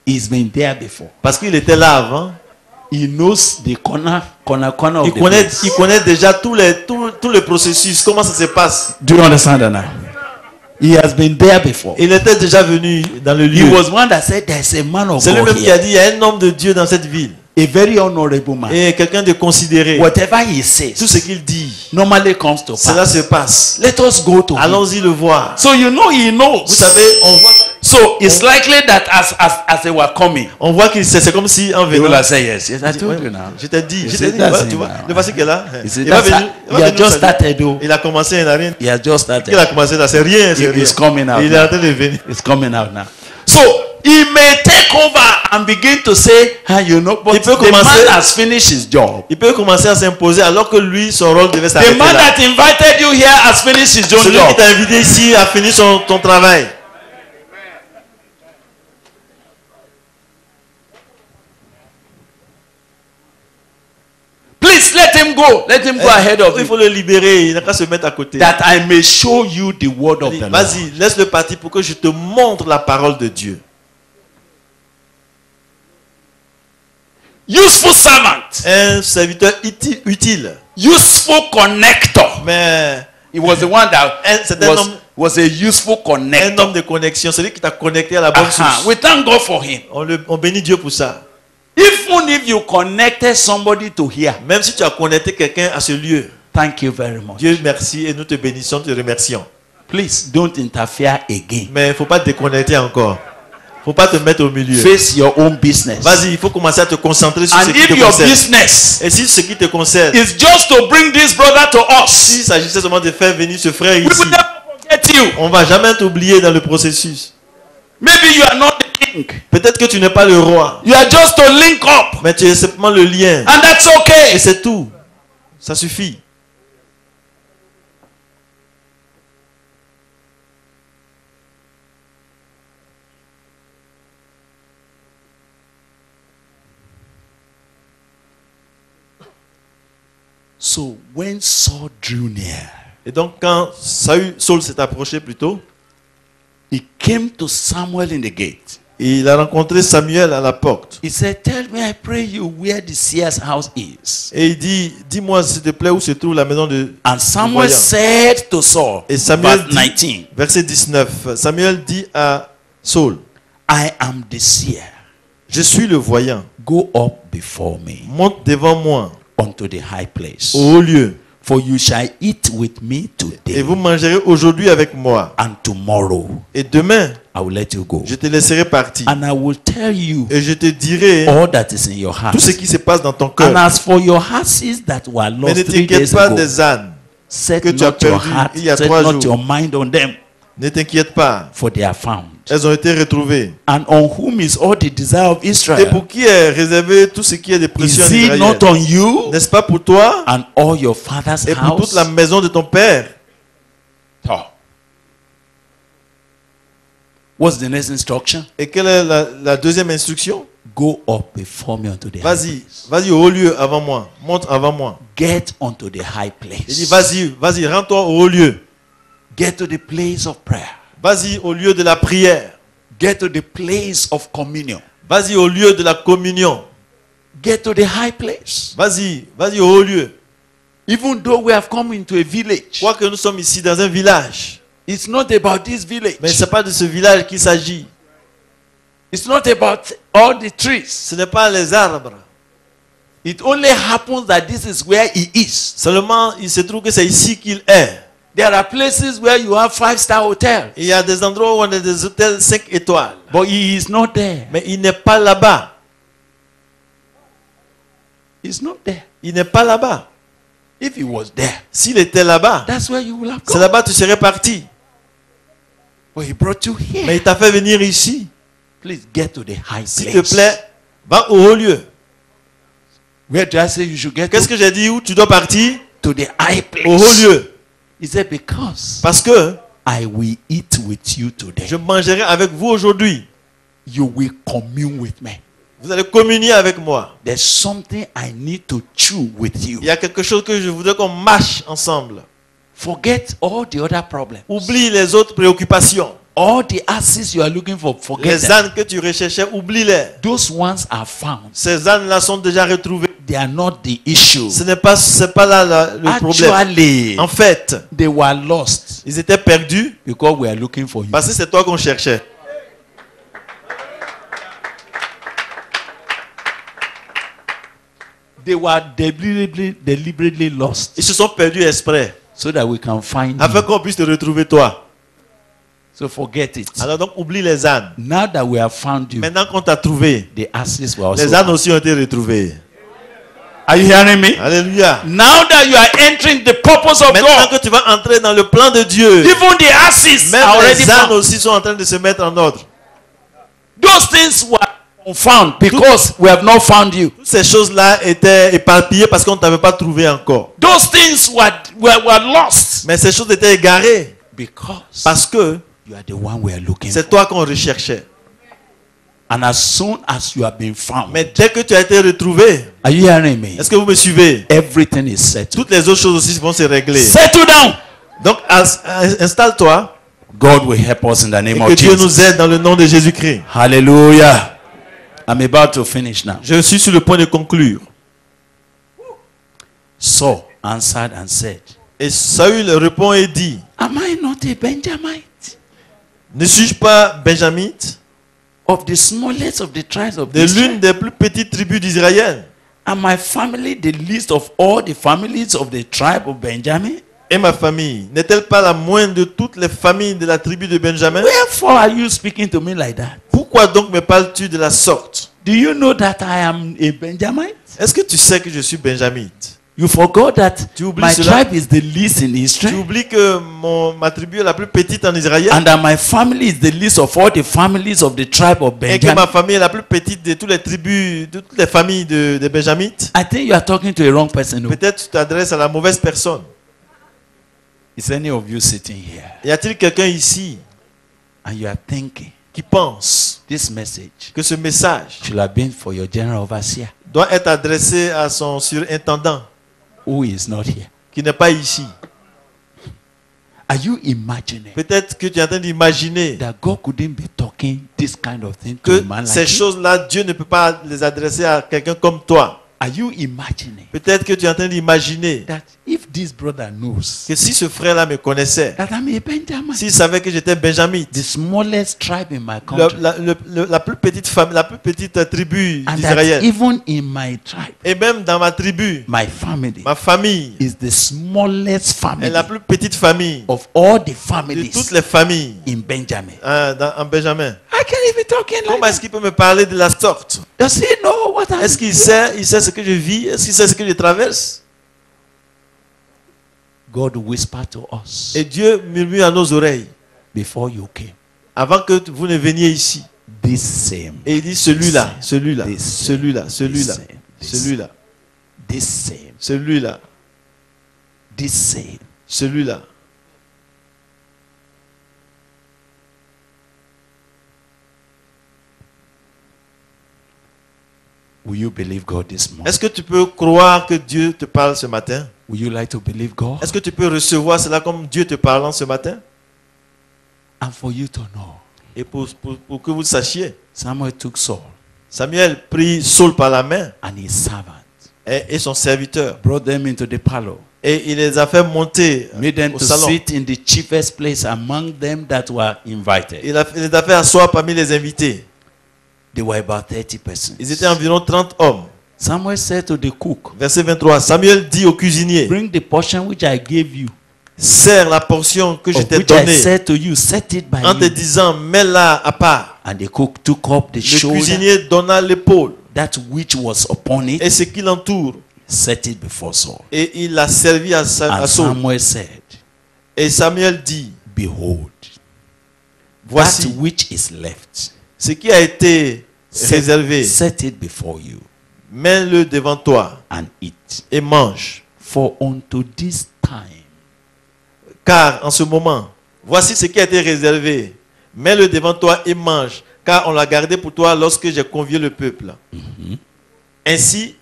[SPEAKER 2] He's been there before.
[SPEAKER 3] Parce qu'il était là avant.
[SPEAKER 2] He knows the corner of
[SPEAKER 3] Il
[SPEAKER 2] the
[SPEAKER 3] connaît,
[SPEAKER 2] place.
[SPEAKER 3] il connaît déjà tout le processus, comment ça se passe.
[SPEAKER 2] Do you understand that now? He has been there before.
[SPEAKER 3] Il était déjà venu dans le
[SPEAKER 2] He
[SPEAKER 3] lieu.
[SPEAKER 2] was one that said there's a man of
[SPEAKER 3] C'est
[SPEAKER 2] God
[SPEAKER 3] lui-même qui a
[SPEAKER 2] here.
[SPEAKER 3] dit, il y a un homme de Dieu dans cette ville.
[SPEAKER 2] A very honorable man.
[SPEAKER 3] Et quelqu'un de considéré.
[SPEAKER 2] Whatever he
[SPEAKER 3] Tout
[SPEAKER 2] says
[SPEAKER 3] ce qu'il dit,
[SPEAKER 2] normally comes to
[SPEAKER 3] cela
[SPEAKER 2] pass.
[SPEAKER 3] se passe.
[SPEAKER 2] Let us go to him.
[SPEAKER 3] Allons-y le voir.
[SPEAKER 2] So you know he knows.
[SPEAKER 3] Vous savez,
[SPEAKER 2] So it's likely that as they were coming,
[SPEAKER 3] on voit qu'il c'est comme si en
[SPEAKER 2] they
[SPEAKER 3] venant.
[SPEAKER 2] will have said yes. Yes, I told you now.
[SPEAKER 3] Je t'ai dit,
[SPEAKER 2] You
[SPEAKER 3] je
[SPEAKER 2] see,
[SPEAKER 3] t'ai dit,
[SPEAKER 2] that's
[SPEAKER 3] tu
[SPEAKER 2] him
[SPEAKER 3] vois,
[SPEAKER 2] now.
[SPEAKER 3] le voici qu'il est là.
[SPEAKER 2] You see,
[SPEAKER 3] Il va
[SPEAKER 2] that's
[SPEAKER 3] venir.
[SPEAKER 2] he has just started though.
[SPEAKER 3] Il a commencé, il n'a rien.
[SPEAKER 2] He has just started.
[SPEAKER 3] Il a commencé là, c'est rien, c'est rien.
[SPEAKER 2] He's coming out
[SPEAKER 3] Il est
[SPEAKER 2] now.
[SPEAKER 3] en train de venir.
[SPEAKER 2] It's coming out now. So he may take over and begin to say, you know, but
[SPEAKER 3] Il peut
[SPEAKER 2] the
[SPEAKER 3] commencer-
[SPEAKER 2] man has finished his job.
[SPEAKER 3] Il peut commencer à s'imposer alors que lui, son rôle devait
[SPEAKER 2] The
[SPEAKER 3] s'arrêter
[SPEAKER 2] man
[SPEAKER 3] là.
[SPEAKER 2] that invited you here has finished his own
[SPEAKER 3] Celui qui
[SPEAKER 2] job.
[SPEAKER 3] t'a invité ici a fini ton travail.
[SPEAKER 2] go. Let him go ahead of
[SPEAKER 3] Il
[SPEAKER 2] you.
[SPEAKER 3] faut le libérer. Il n'a qu'à se mettre à côté.
[SPEAKER 2] That I may show you the word of the Lord.
[SPEAKER 3] Vas-y, laisse-le partir pour que je te montre la parole de Dieu.
[SPEAKER 2] Useful servant.
[SPEAKER 3] Un serviteur utile.
[SPEAKER 2] Useful connector.
[SPEAKER 3] Mais
[SPEAKER 2] He was the one that
[SPEAKER 3] c'est un homme,
[SPEAKER 2] was a useful
[SPEAKER 3] un homme
[SPEAKER 2] connector.
[SPEAKER 3] de connexion. Celui qui t'a connecté à la bonne source.
[SPEAKER 2] We thank God for him.
[SPEAKER 3] On bénit Dieu pour ça.
[SPEAKER 2] Even if you connected somebody to here,
[SPEAKER 3] Même si tu as connecté quelqu'un à ce lieu.
[SPEAKER 2] thank you very much.
[SPEAKER 3] Dieu merci et nous te bénissons, te remercions.
[SPEAKER 2] Please don't interfere again.
[SPEAKER 3] Mais il ne faut pas te déconnecter encore. Il ne faut pas te mettre au milieu.
[SPEAKER 2] Face your own business.
[SPEAKER 3] Vas-y, il faut commencer à te concentrer sur ce
[SPEAKER 2] And
[SPEAKER 3] qui
[SPEAKER 2] if
[SPEAKER 3] te
[SPEAKER 2] your
[SPEAKER 3] concerne.
[SPEAKER 2] business
[SPEAKER 3] Et si ce qui te concerne,
[SPEAKER 2] is just to bring this brother to
[SPEAKER 3] s'il
[SPEAKER 2] us,
[SPEAKER 3] s'agissait seulement de faire venir ce frère
[SPEAKER 2] we
[SPEAKER 3] ici,
[SPEAKER 2] will never forget you.
[SPEAKER 3] on ne va jamais t'oublier dans le processus.
[SPEAKER 2] Maybe you are not the king.
[SPEAKER 3] Peut-être que tu n'es pas le roi,
[SPEAKER 2] You are just to link up.
[SPEAKER 3] mais tu es simplement le lien.
[SPEAKER 2] And that's
[SPEAKER 3] Et
[SPEAKER 2] okay.
[SPEAKER 3] c'est tout. Ça suffit.
[SPEAKER 2] So when Saul drew near,
[SPEAKER 3] Et donc quand Saul s'est approché plutôt,
[SPEAKER 2] he came to Samuel in the gate.
[SPEAKER 3] il a rencontré Samuel à la porte.
[SPEAKER 2] He said, tell me, I pray you, where the seer's house is.
[SPEAKER 3] Et il dit, dis-moi s'il te plaît où se trouve la maison de...
[SPEAKER 2] And Samuel
[SPEAKER 3] voyant.
[SPEAKER 2] said to Saul,
[SPEAKER 3] Et Samuel
[SPEAKER 2] verse
[SPEAKER 3] dit,
[SPEAKER 2] 19,
[SPEAKER 3] verset 19, Samuel dit à Saul,
[SPEAKER 2] I am the seer.
[SPEAKER 3] je suis le voyant,
[SPEAKER 2] Go up before me
[SPEAKER 3] monte devant moi
[SPEAKER 2] unto the high place.
[SPEAKER 3] au haut lieu,
[SPEAKER 2] For you shall eat with me
[SPEAKER 3] et
[SPEAKER 2] today,
[SPEAKER 3] vous mangerez aujourd'hui avec moi.
[SPEAKER 2] and tomorrow
[SPEAKER 3] Et demain,
[SPEAKER 2] I will let you go.
[SPEAKER 3] je te laisserai partir.
[SPEAKER 2] And I will tell you
[SPEAKER 3] Et je te dirai
[SPEAKER 2] all that is in your heart.
[SPEAKER 3] tout ce qui se passe dans ton cœur.
[SPEAKER 2] And as for your horses that were
[SPEAKER 3] Mais ne
[SPEAKER 2] lost 3
[SPEAKER 3] t'inquiète
[SPEAKER 2] days
[SPEAKER 3] pas
[SPEAKER 2] ago,
[SPEAKER 3] des ânes.
[SPEAKER 2] set
[SPEAKER 3] que tu as
[SPEAKER 2] not your
[SPEAKER 3] perdu
[SPEAKER 2] heart,
[SPEAKER 3] il y a
[SPEAKER 2] set
[SPEAKER 3] 3
[SPEAKER 2] not
[SPEAKER 3] jours.
[SPEAKER 2] your mind on them,
[SPEAKER 3] Ne t'inquiète pas.
[SPEAKER 2] for they are found.
[SPEAKER 3] Elles ont été retrouvées.
[SPEAKER 2] And on whom is all the desire of
[SPEAKER 3] Et
[SPEAKER 2] Israel?
[SPEAKER 3] pour qui est réservé tout ce qui est des précieux en
[SPEAKER 2] Is it
[SPEAKER 3] Israël?
[SPEAKER 2] not on you
[SPEAKER 3] N'est-ce pas pour toi
[SPEAKER 2] and all your father's
[SPEAKER 3] et pour toute
[SPEAKER 2] house?
[SPEAKER 3] la maison de ton père?
[SPEAKER 2] Oh. What's the next instruction?
[SPEAKER 3] Et quelle est la deuxième instruction?
[SPEAKER 2] Go up before me unto the high
[SPEAKER 3] Vas-y,
[SPEAKER 2] place.
[SPEAKER 3] vas-y au haut lieu avant moi. Monte avant moi.
[SPEAKER 2] Get unto the high
[SPEAKER 3] Il dit,
[SPEAKER 2] place.
[SPEAKER 3] vas-y, rends-toi au haut lieu.
[SPEAKER 2] Get to the place of prayer.
[SPEAKER 3] Vas-y au lieu de la prière.
[SPEAKER 2] Get to the place of communion.
[SPEAKER 3] Vas-y au lieu de la communion.
[SPEAKER 2] Get to the high place.
[SPEAKER 3] Vas-y au haut lieu.
[SPEAKER 2] Even though we have come into a village,
[SPEAKER 3] Quoique nous sommes ici dans un village.
[SPEAKER 2] it's not about this village.
[SPEAKER 3] Mais ce n'est pas de ce village qu'il s'agit.
[SPEAKER 2] It's not about all the trees.
[SPEAKER 3] Ce n'est pas les arbres.
[SPEAKER 2] It only happens that this is where he is.
[SPEAKER 3] Seulement, il se trouve que c'est ici qu'il est.
[SPEAKER 2] There are places where you have 5-star hotels,
[SPEAKER 3] Il y a des endroits où on a des hôtels 5 étoiles.
[SPEAKER 2] but he is not there.
[SPEAKER 3] Mais il n'est pas là-bas.
[SPEAKER 2] He's not there.
[SPEAKER 3] Il n'est pas là-bas.
[SPEAKER 2] If he was there,
[SPEAKER 3] S'il était là-bas,
[SPEAKER 2] that's where you will have
[SPEAKER 3] c'est
[SPEAKER 2] gone.
[SPEAKER 3] là-bas que tu serais parti.
[SPEAKER 2] But he brought you here.
[SPEAKER 3] Mais il t'a fait venir ici.
[SPEAKER 2] Please get to the high
[SPEAKER 3] S'il te
[SPEAKER 2] place.
[SPEAKER 3] plaît, va au haut lieu.
[SPEAKER 2] Where do I say you should get
[SPEAKER 3] Qu'est-ce que j'ai dit? Où tu dois partir?
[SPEAKER 2] to the high place?
[SPEAKER 3] Au haut lieu.
[SPEAKER 2] He said, because
[SPEAKER 3] Parce que
[SPEAKER 2] I will eat with you today.
[SPEAKER 3] je mangerai avec vous aujourd'hui.
[SPEAKER 2] You will commune with me.
[SPEAKER 3] Vous allez communier avec moi.
[SPEAKER 2] There's something I need to chew with you.
[SPEAKER 3] Il y a quelque chose que je voudrais qu'on mâche ensemble.
[SPEAKER 2] Forget all the other problems.
[SPEAKER 3] Oublie les autres préoccupations.
[SPEAKER 2] All the asses you are looking for, forget
[SPEAKER 3] Les
[SPEAKER 2] them.
[SPEAKER 3] ânes que tu recherchais, oublie-les.
[SPEAKER 2] Those ones are found.
[SPEAKER 3] Ces ânes-là sont déjà retrouvés.
[SPEAKER 2] They are not the issue.
[SPEAKER 3] Ce n'est pas, c'est pas là le problème.
[SPEAKER 2] Actually,
[SPEAKER 3] En fait,
[SPEAKER 2] they were lost
[SPEAKER 3] ils étaient perdus
[SPEAKER 2] because we are looking for you.
[SPEAKER 3] parce que c'est toi qu'on cherchait.
[SPEAKER 2] They were deliberately lost
[SPEAKER 3] Ils se sont perdus exprès
[SPEAKER 2] so that we can find
[SPEAKER 3] afin
[SPEAKER 2] you.
[SPEAKER 3] qu'on puisse te retrouver toi.
[SPEAKER 2] So forget it.
[SPEAKER 3] Alors donc oublie les ânes.
[SPEAKER 2] Now that we have found you,
[SPEAKER 3] Maintenant qu'on t'a trouvé,
[SPEAKER 2] the asses were also
[SPEAKER 3] les ânes
[SPEAKER 2] found.
[SPEAKER 3] aussi ont été retrouvés.
[SPEAKER 2] Are you hearing me?
[SPEAKER 3] Alléluia.
[SPEAKER 2] Now that you are entering the purpose of
[SPEAKER 3] Maintenant
[SPEAKER 2] God,
[SPEAKER 3] que tu vas entrer dans le plan de Dieu,
[SPEAKER 2] even the asses
[SPEAKER 3] même
[SPEAKER 2] are already
[SPEAKER 3] les ânes
[SPEAKER 2] found.
[SPEAKER 3] aussi sont en train de se mettre en ordre.
[SPEAKER 2] Those things were found because we have not found you.
[SPEAKER 3] Toutes ces choses-là étaient éparpillées parce qu'on ne t'avait pas trouvé encore.
[SPEAKER 2] Those things were lost
[SPEAKER 3] Mais ces choses étaient égarées
[SPEAKER 2] because
[SPEAKER 3] parce que
[SPEAKER 2] you are the one we are looking
[SPEAKER 3] c'est
[SPEAKER 2] for.
[SPEAKER 3] toi qu'on recherchait.
[SPEAKER 2] And as soon as you have been found,
[SPEAKER 3] Mais dès que tu as été retrouvé,
[SPEAKER 2] are you hearing me?
[SPEAKER 3] est-ce que vous me suivez?
[SPEAKER 2] Everything is settled.
[SPEAKER 3] Toutes les autres choses aussi vont se régler.
[SPEAKER 2] Settle down.
[SPEAKER 3] Donc, installe-toi
[SPEAKER 2] God will help us in the
[SPEAKER 3] et
[SPEAKER 2] name
[SPEAKER 3] que
[SPEAKER 2] of
[SPEAKER 3] Dieu
[SPEAKER 2] Jesus.
[SPEAKER 3] nous aide dans le nom de Jésus-Christ.
[SPEAKER 2] Hallelujah. I'm about to finish now.
[SPEAKER 3] Je suis sur le point de conclure.
[SPEAKER 2] Saul answered and said,
[SPEAKER 3] Et Saül répond et dit,
[SPEAKER 2] am I not a Benjamite?
[SPEAKER 3] ne suis-je pas benjamite
[SPEAKER 2] Of the smallest of the tribes of
[SPEAKER 3] de
[SPEAKER 2] Israel?
[SPEAKER 3] l'une des plus petites tribus d'Israël?
[SPEAKER 2] And my family the least of all the families of the tribe of Benjamin?
[SPEAKER 3] Et ma famille, n'est-elle pas la moindre de toutes les familles de la tribu de Benjamin?
[SPEAKER 2] Wherefore are you speaking to me like that?
[SPEAKER 3] Pourquoi donc me parles-tu de la sorte?
[SPEAKER 2] Do you know that I am a Benjamite?
[SPEAKER 3] Est-ce que tu sais que je suis benjamite?
[SPEAKER 2] You forgot that
[SPEAKER 3] Tu oublies
[SPEAKER 2] my
[SPEAKER 3] cela?
[SPEAKER 2] tribe is the least in
[SPEAKER 3] Tu
[SPEAKER 2] Israel,
[SPEAKER 3] oublies que ma tribu est la plus petite en Israël
[SPEAKER 2] and that my family is the least of all the families of the tribe of
[SPEAKER 3] et que ma
[SPEAKER 2] Benjamin.
[SPEAKER 3] famille est la plus petite de toutes les tribus, de toutes les familles de benjamites?
[SPEAKER 2] I think you are talking to a wrong person. No?
[SPEAKER 3] Peut-être tu t'adresses à la mauvaise personne.
[SPEAKER 2] Is any of you sitting here
[SPEAKER 3] Y a-t-il quelqu'un ici
[SPEAKER 2] and you are thinking
[SPEAKER 3] qui pense
[SPEAKER 2] this message
[SPEAKER 3] que ce message
[SPEAKER 2] should have been for your general overseer
[SPEAKER 3] doit être adressé à son surintendant
[SPEAKER 2] who is not here?
[SPEAKER 3] qui n'est pas ici?
[SPEAKER 2] Are you imagining
[SPEAKER 3] Peut-être que tu es en train d'imaginer
[SPEAKER 2] that God couldn't be talking this kind of thing to
[SPEAKER 3] que
[SPEAKER 2] a man
[SPEAKER 3] ces
[SPEAKER 2] like you?
[SPEAKER 3] choses-là, Dieu ne peut pas les adresser à quelqu'un comme toi.
[SPEAKER 2] Are you imagining
[SPEAKER 3] Peut-être que tu es en train d'imaginer
[SPEAKER 2] that if this brother knows
[SPEAKER 3] que si ce frère-là me connaissait,
[SPEAKER 2] that I'm a Benjamin,
[SPEAKER 3] s'il savait que j'étais benjamite,
[SPEAKER 2] the smallest tribe in my country,
[SPEAKER 3] la plus petite famille, la plus petite tribu
[SPEAKER 2] and that
[SPEAKER 3] d'Israël,
[SPEAKER 2] even in my tribe,
[SPEAKER 3] et même dans ma tribu,
[SPEAKER 2] my family
[SPEAKER 3] ma famille
[SPEAKER 2] is the smallest
[SPEAKER 3] est
[SPEAKER 2] family
[SPEAKER 3] la plus petite famille
[SPEAKER 2] of all the
[SPEAKER 3] de
[SPEAKER 2] families
[SPEAKER 3] toutes les familles
[SPEAKER 2] in Benjamin.
[SPEAKER 3] en Benjamin.
[SPEAKER 2] I can't even talking like
[SPEAKER 3] Comment est-ce
[SPEAKER 2] that.
[SPEAKER 3] qu'il peut me parler de la sorte?
[SPEAKER 2] Does he know what I'm
[SPEAKER 3] Est-ce qu'il sait ce que je vis? Est-ce qu'il sait ce que je traverse?
[SPEAKER 2] God whispered to us
[SPEAKER 3] Et Dieu murmure à nos oreilles
[SPEAKER 2] before you came.
[SPEAKER 3] avant que vous ne veniez ici.
[SPEAKER 2] This same,
[SPEAKER 3] Et il dit celui-là, celui-là,
[SPEAKER 2] This-
[SPEAKER 3] celui-là, celui-là,
[SPEAKER 2] this-
[SPEAKER 3] celui-là,
[SPEAKER 2] this same,
[SPEAKER 3] celui-là,
[SPEAKER 2] this same.
[SPEAKER 3] celui-là.
[SPEAKER 2] Will you believe God this morning?
[SPEAKER 3] Est-ce que tu peux croire que Dieu te parle ce matin?
[SPEAKER 2] Will you like to believe God?
[SPEAKER 3] Est-ce que tu peux recevoir cela comme Dieu te parlant ce matin?
[SPEAKER 2] And for you to know,
[SPEAKER 3] Et pour que vous le sachiez,
[SPEAKER 2] Samuel took Saul
[SPEAKER 3] Samuel prit Saul par la main
[SPEAKER 2] and his servant,
[SPEAKER 3] et son serviteur.
[SPEAKER 2] brought them into the parlor,
[SPEAKER 3] Et il les a fait monter
[SPEAKER 2] made them
[SPEAKER 3] au
[SPEAKER 2] to
[SPEAKER 3] salon.
[SPEAKER 2] sit in the chiefest place among them that were invited.
[SPEAKER 3] Il les a fait asseoir parmi les invités.
[SPEAKER 2] They were about 30 persons.
[SPEAKER 3] Ils étaient environ 30 hommes.
[SPEAKER 2] Samuel said to the cook,
[SPEAKER 3] Verset 23. Samuel dit au cuisinier,
[SPEAKER 2] bring the portion which I gave you,
[SPEAKER 3] serre la portion que je
[SPEAKER 2] of
[SPEAKER 3] t'ai
[SPEAKER 2] which I
[SPEAKER 3] donnée
[SPEAKER 2] said to you, set it by
[SPEAKER 3] en te
[SPEAKER 2] you.
[SPEAKER 3] disant, mets-la à part.
[SPEAKER 2] And the cook took up the
[SPEAKER 3] Le
[SPEAKER 2] shoulder,
[SPEAKER 3] cuisinier donna l'épaule
[SPEAKER 2] that which was upon
[SPEAKER 3] et
[SPEAKER 2] it,
[SPEAKER 3] ce qui l'entoure.
[SPEAKER 2] set it before Saul.
[SPEAKER 3] Et il l'a servi à
[SPEAKER 2] And
[SPEAKER 3] Saul.
[SPEAKER 2] Samuel said,
[SPEAKER 3] Et Samuel dit,
[SPEAKER 2] behold, that
[SPEAKER 3] voici
[SPEAKER 2] which is left,
[SPEAKER 3] ce qui a été réservé.
[SPEAKER 2] set it before you,
[SPEAKER 3] Mets-le devant toi
[SPEAKER 2] and eat.
[SPEAKER 3] et mange.
[SPEAKER 2] For unto this time,
[SPEAKER 3] Car en ce moment, voici ce qui a été réservé. Mets-le devant toi et mange. Car on l'a gardé pour toi lorsque j'ai convié le peuple. Ainsi,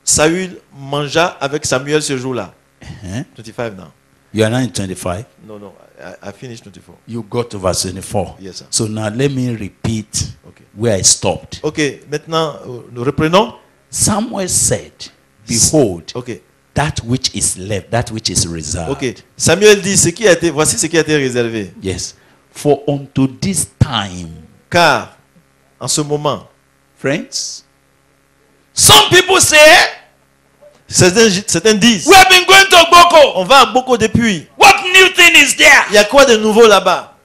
[SPEAKER 3] Saül mangea avec Samuel ce jour-là. 25 now.
[SPEAKER 2] you are now in 25.
[SPEAKER 3] No, I finished 24.
[SPEAKER 2] You got to verse 24.
[SPEAKER 3] Yes, sir.
[SPEAKER 2] So now let me repeat
[SPEAKER 3] Okay.
[SPEAKER 2] where I stopped.
[SPEAKER 3] Ok, maintenant, nous reprenons.
[SPEAKER 2] Samuel said, behold,
[SPEAKER 3] Ok,
[SPEAKER 2] that which is left, that which is reserved.
[SPEAKER 3] ok. Samuel dit, voici ce qui a été réservé.
[SPEAKER 2] Yes. For unto this time,
[SPEAKER 3] Car, en ce moment,
[SPEAKER 2] friends, some people say,
[SPEAKER 3] certains disent,
[SPEAKER 2] we have been going to Boko.
[SPEAKER 3] on va à Boko depuis.
[SPEAKER 2] What new thing is there?
[SPEAKER 3] Il y a quoi de nouveau là-bas?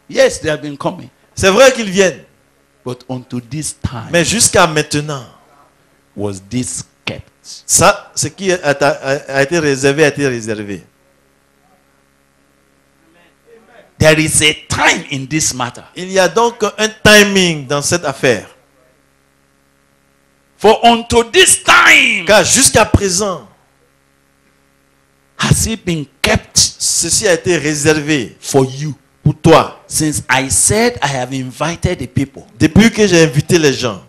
[SPEAKER 2] Yes, they have been coming.
[SPEAKER 3] C'est vrai qu'ils viennent.
[SPEAKER 2] But unto this time
[SPEAKER 3] Mais jusqu'à maintenant,
[SPEAKER 2] was this kept.
[SPEAKER 3] ça, ce qui a été réservé, a été réservé.
[SPEAKER 2] There is a time in this matter.
[SPEAKER 3] Il y a donc un timing dans cette affaire.
[SPEAKER 2] For unto this time
[SPEAKER 3] Car jusqu'à présent,
[SPEAKER 2] has it been kept
[SPEAKER 3] ceci a été réservé
[SPEAKER 2] for you.
[SPEAKER 3] pour toi.
[SPEAKER 2] Since I said I have invited the people,
[SPEAKER 3] Depuis que j'ai invité les gens.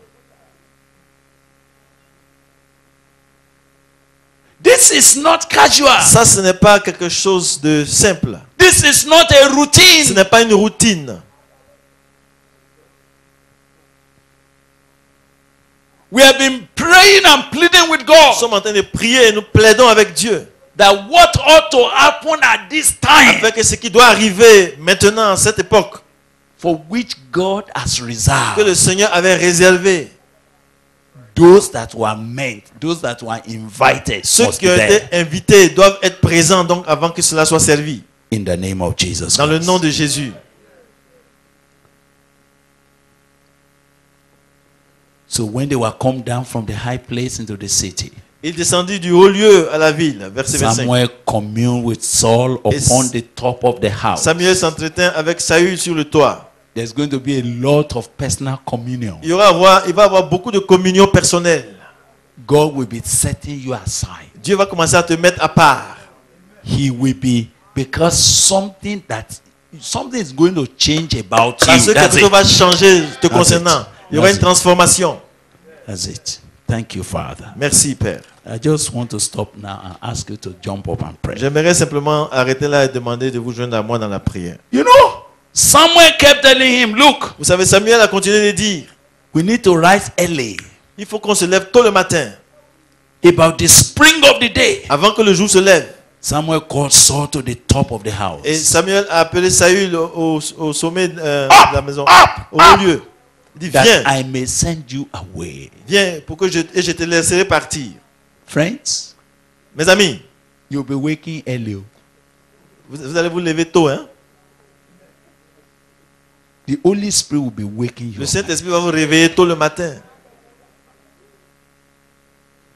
[SPEAKER 2] this is not casual.
[SPEAKER 3] Ça, ce n'est pas quelque chose de simple.
[SPEAKER 2] This is not a
[SPEAKER 3] Ce
[SPEAKER 2] routine.
[SPEAKER 3] n'est pas une routine.
[SPEAKER 2] We have been praying and pleading with
[SPEAKER 3] Nous
[SPEAKER 2] God
[SPEAKER 3] sommes en train de prier et nous plaidons avec Dieu.
[SPEAKER 2] that what ought to happen at this time,
[SPEAKER 3] Afin que ce qui doit arriver maintenant, à cette époque,
[SPEAKER 2] for which God has
[SPEAKER 3] que
[SPEAKER 2] reserved,
[SPEAKER 3] le Seigneur avait réservé,
[SPEAKER 2] those that were meant, those that were invited,
[SPEAKER 3] ceux
[SPEAKER 2] must
[SPEAKER 3] qui
[SPEAKER 2] be
[SPEAKER 3] ont
[SPEAKER 2] there.
[SPEAKER 3] été invités doivent être présents donc avant que cela soit servi.
[SPEAKER 2] In the name of Jesus
[SPEAKER 3] Dans le
[SPEAKER 2] Christ.
[SPEAKER 3] nom de Jésus.
[SPEAKER 2] So when they were come down from the high place into the city,
[SPEAKER 3] Il descendit du haut lieu à la ville. Verset 25.
[SPEAKER 2] Samuel communed with Saul upon the top of the house.
[SPEAKER 3] Samuel s'entretint avec Saül sur le toit.
[SPEAKER 2] There's going to be a lot of personal communion.
[SPEAKER 3] Il va y avoir beaucoup de communion personnelle.
[SPEAKER 2] God will be setting you aside.
[SPEAKER 3] Dieu va commencer à te mettre à part.
[SPEAKER 2] He will be, because something is going to change about
[SPEAKER 3] Parce
[SPEAKER 2] you.
[SPEAKER 3] que
[SPEAKER 2] That's
[SPEAKER 3] quelque chose
[SPEAKER 2] it.
[SPEAKER 3] va changer te concernant. Il y aura
[SPEAKER 2] That's
[SPEAKER 3] une transformation.
[SPEAKER 2] That's it. Thank you, Father.
[SPEAKER 3] Merci, Père.
[SPEAKER 2] I just want to stop now and ask you to jump up and pray.
[SPEAKER 3] J'aimerais simplement arrêter là et demander de vous joindre à moi dans la prière.
[SPEAKER 2] You know, Samuel kept telling him, look,
[SPEAKER 3] Vous savez, Samuel a continué de dire,
[SPEAKER 2] we need to rise early,
[SPEAKER 3] il faut qu'on se lève tôt le matin,
[SPEAKER 2] about the spring of the day.
[SPEAKER 3] avant que le jour se lève.
[SPEAKER 2] Samuel called Saul to the top of the house.
[SPEAKER 3] Et Samuel a appelé Saül au sommet de la maison, au
[SPEAKER 2] up,
[SPEAKER 3] haut lieu. Il dit,
[SPEAKER 2] That
[SPEAKER 3] viens,
[SPEAKER 2] I may send you away.
[SPEAKER 3] viens, pour que je te laisserai partir.
[SPEAKER 2] Friends,
[SPEAKER 3] Mes amis,
[SPEAKER 2] you'll be waking early.
[SPEAKER 3] vous allez vous lever tôt, hein?
[SPEAKER 2] The Holy Spirit will be waking you
[SPEAKER 3] Le
[SPEAKER 2] up.
[SPEAKER 3] Saint-Esprit va vous réveiller tôt le matin.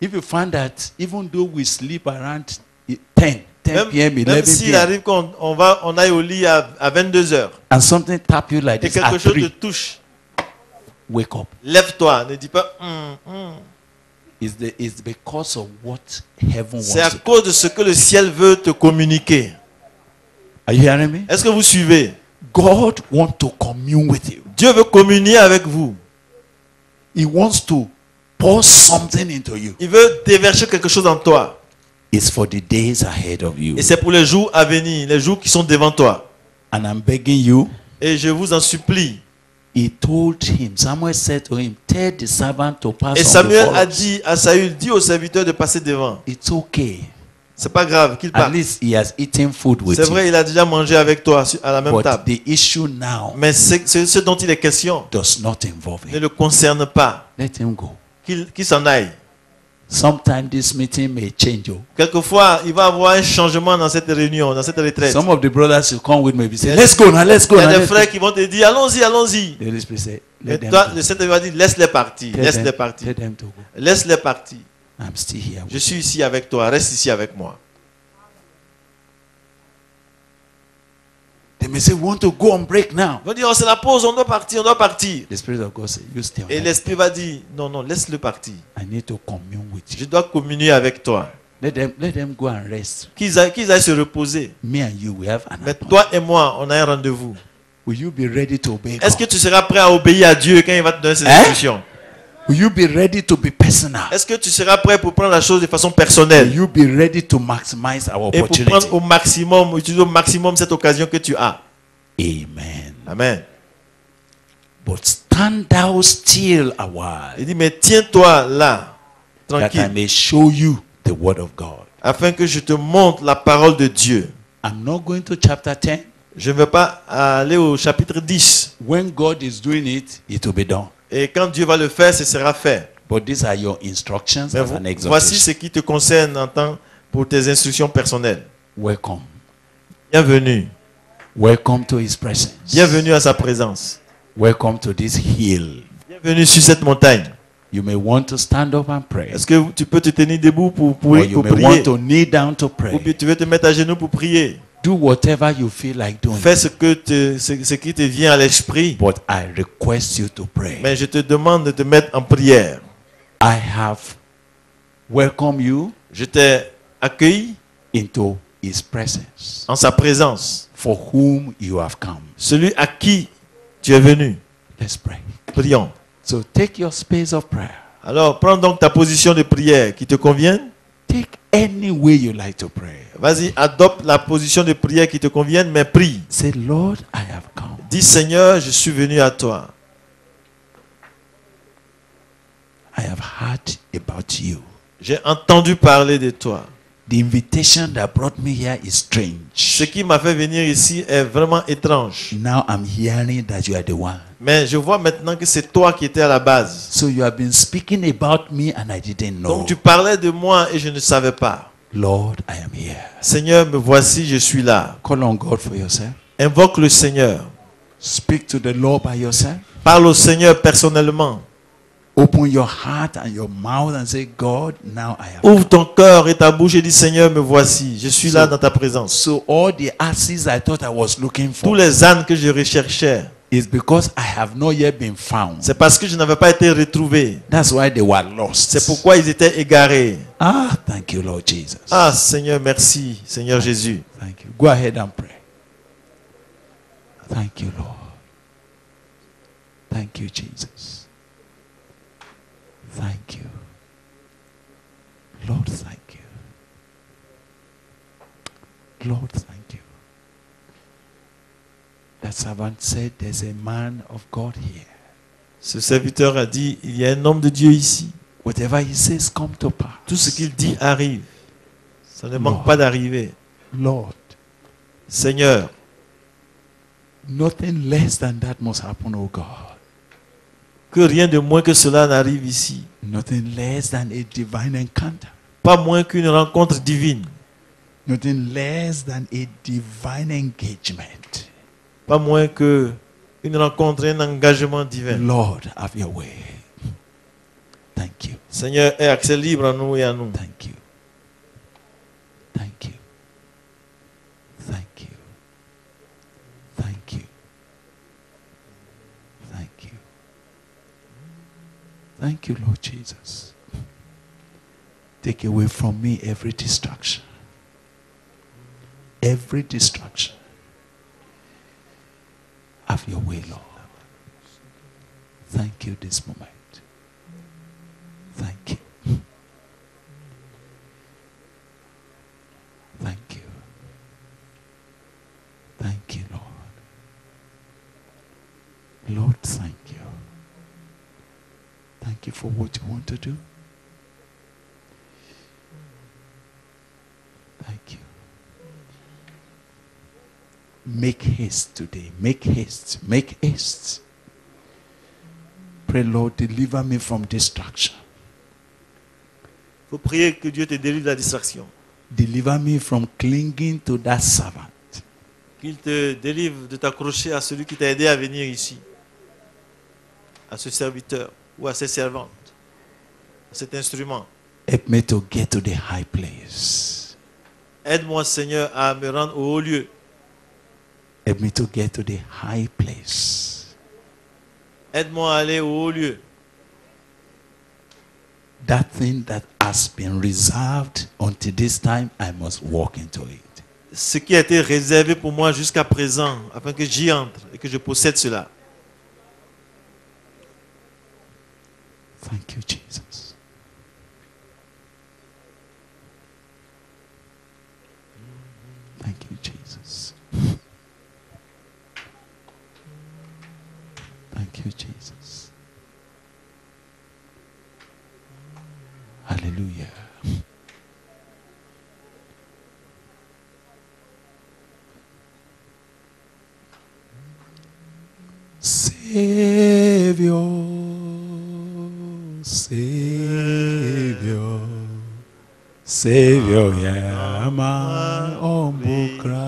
[SPEAKER 2] If you find that even though we sleep around 10
[SPEAKER 3] Même,
[SPEAKER 2] p.m., 11
[SPEAKER 3] même s'il
[SPEAKER 2] p.m.,
[SPEAKER 3] arrive qu'on aille au lit à 22 heures
[SPEAKER 2] and something tap you like
[SPEAKER 3] et
[SPEAKER 2] this
[SPEAKER 3] quelque
[SPEAKER 2] at
[SPEAKER 3] chose te
[SPEAKER 2] 3,
[SPEAKER 3] touche,
[SPEAKER 2] wake up.
[SPEAKER 3] lève-toi. Ne dis pas,
[SPEAKER 2] It's because of what heaven
[SPEAKER 3] C'est à
[SPEAKER 2] wants.
[SPEAKER 3] cause de ce que le ciel veut te communiquer.
[SPEAKER 2] Are you hearing me?
[SPEAKER 3] Est-ce que vous suivez?
[SPEAKER 2] God wants to commune with you.
[SPEAKER 3] Dieu veut communier avec vous.
[SPEAKER 2] He wants to pour something into you.
[SPEAKER 3] Il veut déverser quelque chose en toi.
[SPEAKER 2] It's for the days ahead of you.
[SPEAKER 3] Et c'est pour les jours à venir, les jours qui sont devant toi.
[SPEAKER 2] And I'm begging you.
[SPEAKER 3] Et je vous en supplie.
[SPEAKER 2] He told him, Samuel said to him, tell the servant to pass
[SPEAKER 3] Et
[SPEAKER 2] on
[SPEAKER 3] Samuel
[SPEAKER 2] before
[SPEAKER 3] a
[SPEAKER 2] us.
[SPEAKER 3] dit à Saül, dis au serviteur de passer devant.
[SPEAKER 2] It's okay.
[SPEAKER 3] C'est pas grave qu'il
[SPEAKER 2] At
[SPEAKER 3] parte.
[SPEAKER 2] least he has eaten food with
[SPEAKER 3] C'est
[SPEAKER 2] you.
[SPEAKER 3] vrai, il a déjà mangé avec toi à la même
[SPEAKER 2] But
[SPEAKER 3] table.
[SPEAKER 2] the issue now
[SPEAKER 3] Mais ce dont il est question
[SPEAKER 2] does not involve
[SPEAKER 3] ne
[SPEAKER 2] him.
[SPEAKER 3] le concerne pas.
[SPEAKER 2] Let him go.
[SPEAKER 3] Qu'il s'en aille.
[SPEAKER 2] Sometimes this meeting may change. Oh.
[SPEAKER 3] Quelquefois, il va y avoir un changement dans cette réunion, dans cette retraite.
[SPEAKER 2] Some of the brothers will come with me and say,
[SPEAKER 3] Yes.
[SPEAKER 2] let's go now, let's go
[SPEAKER 3] Il y
[SPEAKER 2] now.
[SPEAKER 3] a des
[SPEAKER 2] let's go."
[SPEAKER 3] frères qui vont te dire, allons-y, allons-y.
[SPEAKER 2] The Holy Spirit say,
[SPEAKER 3] Et
[SPEAKER 2] let them
[SPEAKER 3] toi,
[SPEAKER 2] go.
[SPEAKER 3] le Saint-Esprit va dire, laisse-les partir,
[SPEAKER 2] Tell
[SPEAKER 3] laisse-les
[SPEAKER 2] them,
[SPEAKER 3] partir.
[SPEAKER 2] tell them to go.
[SPEAKER 3] Laisse-les partir.
[SPEAKER 2] I'm still here.
[SPEAKER 3] Je suis ici avec toi, reste ici avec moi.
[SPEAKER 2] They may say, we want to go on break now.
[SPEAKER 3] Ils vont dire, oh, c'est la pause, on doit partir, on doit partir.
[SPEAKER 2] The Spirit of God says, you stay on
[SPEAKER 3] Et
[SPEAKER 2] that.
[SPEAKER 3] l'Esprit va dire, non, non, laisse-le partir.
[SPEAKER 2] I need to commune with
[SPEAKER 3] Je
[SPEAKER 2] you.
[SPEAKER 3] dois communier avec toi.
[SPEAKER 2] Let them go and rest.
[SPEAKER 3] Qu'ils aillent se reposer.
[SPEAKER 2] Me and you, we have an
[SPEAKER 3] Mais
[SPEAKER 2] appointment.
[SPEAKER 3] toi et moi, on a un rendez-vous.
[SPEAKER 2] Will you be ready to obey
[SPEAKER 3] Est-ce
[SPEAKER 2] God?
[SPEAKER 3] que tu seras prêt à obéir à Dieu quand il va te donner ses
[SPEAKER 2] Hein?
[SPEAKER 3] instructions?
[SPEAKER 2] Will you be ready to be personal?
[SPEAKER 3] Est-ce que tu seras prêt pour prendre la chose de façon
[SPEAKER 2] Will
[SPEAKER 3] personnelle
[SPEAKER 2] you be ready to maximize our
[SPEAKER 3] et pour
[SPEAKER 2] opportunity?
[SPEAKER 3] prendre au maximum, utiliser au maximum cette occasion que tu as?
[SPEAKER 2] Amen.
[SPEAKER 3] Amen.
[SPEAKER 2] But stand thou still a while,
[SPEAKER 3] Il dit, mais tiens-toi là,
[SPEAKER 2] that I
[SPEAKER 3] tranquille,
[SPEAKER 2] may show you the word of God.
[SPEAKER 3] afin que je te montre la parole de Dieu.
[SPEAKER 2] I'm not going to chapter 10.
[SPEAKER 3] Je ne vais pas aller au chapitre 10.
[SPEAKER 2] When God is doing it, it will be done.
[SPEAKER 3] Et quand Dieu va le faire, ce sera fait.
[SPEAKER 2] But these are your instructions
[SPEAKER 3] Mais
[SPEAKER 2] as an
[SPEAKER 3] voici
[SPEAKER 2] exhortation.
[SPEAKER 3] ce qui te concerne en tant pour tes instructions personnelles.
[SPEAKER 2] Welcome.
[SPEAKER 3] Bienvenue.
[SPEAKER 2] Welcome to his presence.
[SPEAKER 3] Bienvenue à sa présence.
[SPEAKER 2] Welcome to this hill.
[SPEAKER 3] Bienvenue sur cette montagne.
[SPEAKER 2] You may want to stand up and pray.
[SPEAKER 3] Est-ce que tu peux te tenir debout pour
[SPEAKER 2] Or you may
[SPEAKER 3] prier?
[SPEAKER 2] want to kneel down to
[SPEAKER 3] Ou
[SPEAKER 2] pray.
[SPEAKER 3] bien tu veux te mettre à genoux pour prier?
[SPEAKER 2] Do whatever you feel like doing.
[SPEAKER 3] Fais ce qui te vient à l'esprit.
[SPEAKER 2] But I request you to pray.
[SPEAKER 3] Mais je te demande de te mettre en prière.
[SPEAKER 2] I have welcomed you
[SPEAKER 3] Je t'ai accueilli
[SPEAKER 2] into his presence
[SPEAKER 3] en sa présence
[SPEAKER 2] for whom you have come.
[SPEAKER 3] celui à qui tu es venu.
[SPEAKER 2] Let's pray.
[SPEAKER 3] Prions.
[SPEAKER 2] So take your space of prayer.
[SPEAKER 3] Alors, prends donc ta position de prière qui te convienne.
[SPEAKER 2] Take any way you like to pray.
[SPEAKER 3] Vas-y, adopte la position de prière qui te convienne, mais prie.
[SPEAKER 2] Say, Lord, I have come.
[SPEAKER 3] Dis, Seigneur, je suis venu à toi.
[SPEAKER 2] I have heard about you.
[SPEAKER 3] J'ai entendu parler de toi.
[SPEAKER 2] The invitation that brought me here is
[SPEAKER 3] Ce
[SPEAKER 2] strange.
[SPEAKER 3] qui m'a fait venir ici est vraiment étrange.
[SPEAKER 2] Now I'm hearing that you are the one.
[SPEAKER 3] Mais je vois maintenant que c'est toi qui étais à la base.
[SPEAKER 2] So you have been speaking about me and I didn't know.
[SPEAKER 3] Donc tu parlais de moi et je ne savais pas.
[SPEAKER 2] Lord, I am here.
[SPEAKER 3] Seigneur, me voici, je suis là.
[SPEAKER 2] Call on God for yourself.
[SPEAKER 3] Invoque le Seigneur.
[SPEAKER 2] Speak to the Lord by yourself.
[SPEAKER 3] Parle au Seigneur personnellement.
[SPEAKER 2] Open your heart and your mouth and say, God, now I am.
[SPEAKER 3] Ouvre ton cœur et ta bouche et dis, Seigneur, me voici. Je suis là dans ta présence.
[SPEAKER 2] So all the asses I thought I was looking
[SPEAKER 3] Tous
[SPEAKER 2] for
[SPEAKER 3] les ânes que je recherchais,
[SPEAKER 2] is because I have not yet been found.
[SPEAKER 3] c'est parce que je n'avais pas été retrouvé.
[SPEAKER 2] That's why they were lost.
[SPEAKER 3] C'est pourquoi ils étaient égarés.
[SPEAKER 2] Ah, thank you, Lord Jesus.
[SPEAKER 3] Ah, Seigneur, merci, Seigneur Jésus.
[SPEAKER 2] Thank you. Go ahead and pray. Thank you, Lord. Thank you, Jesus. Thank you. Lord, thank you. Lord, thank you. That servant said, there's a man of God here.
[SPEAKER 3] Ce serviteur a dit, il y a un homme de Dieu ici.
[SPEAKER 2] Whatever he says, come to pass.
[SPEAKER 3] Tout ce qu'il dit arrive. Ça ne manque
[SPEAKER 2] Lord.
[SPEAKER 3] pas d'arriver.
[SPEAKER 2] Lord,
[SPEAKER 3] Seigneur,
[SPEAKER 2] nothing less than that must happen, oh God.
[SPEAKER 3] que rien de moins que cela n'arrive ici.
[SPEAKER 2] Nothing less than a divine encounter.
[SPEAKER 3] Pas moins qu'une rencontre divine.
[SPEAKER 2] Nothing less than a divine engagement.
[SPEAKER 3] Pas moins que une rencontre, un engagement divin.
[SPEAKER 2] Lord, have your way. Thank you.
[SPEAKER 3] Seigneur, aie accès libre à nous et à nous.
[SPEAKER 2] Thank you. Thank you. Thank you. Thank you. Thank you. Thank you, Lord Jesus. Take away from me every distraction. Every distraction. Have your way, Lord. Thank you this moment. Thank you. Thank you. Thank you, Lord. Lord, thank you. Thank you for what you want to do. Thank you. Make haste today. Make haste. Make haste. Pray, Lord, deliver me from distraction.
[SPEAKER 3] Il faut prier que Dieu te délivre de la distraction.
[SPEAKER 2] Deliver me from clinging to that servant.
[SPEAKER 3] Qu'il te délivre de t'accrocher à celui qui t'a aidé à venir ici. À ce serviteur ou à ces servantes. À cet instrument.
[SPEAKER 2] Help me to get to the high place.
[SPEAKER 3] Aide-moi, Seigneur, à me rendre au haut lieu.
[SPEAKER 2] Help me to get to the high place.
[SPEAKER 3] Aide-moi à aller au haut lieu.
[SPEAKER 2] That thing that has been reserved until this time, I must walk into it.
[SPEAKER 3] Ce qui a été réservé pour moi jusqu'à présent, afin que j'y entre et que je possède cela.
[SPEAKER 2] Thank you, Jesus. Thank you, Jesus. Thank you, Jesus. Hallelujah. Savior, Savior, Savior, yeah, my humble cry.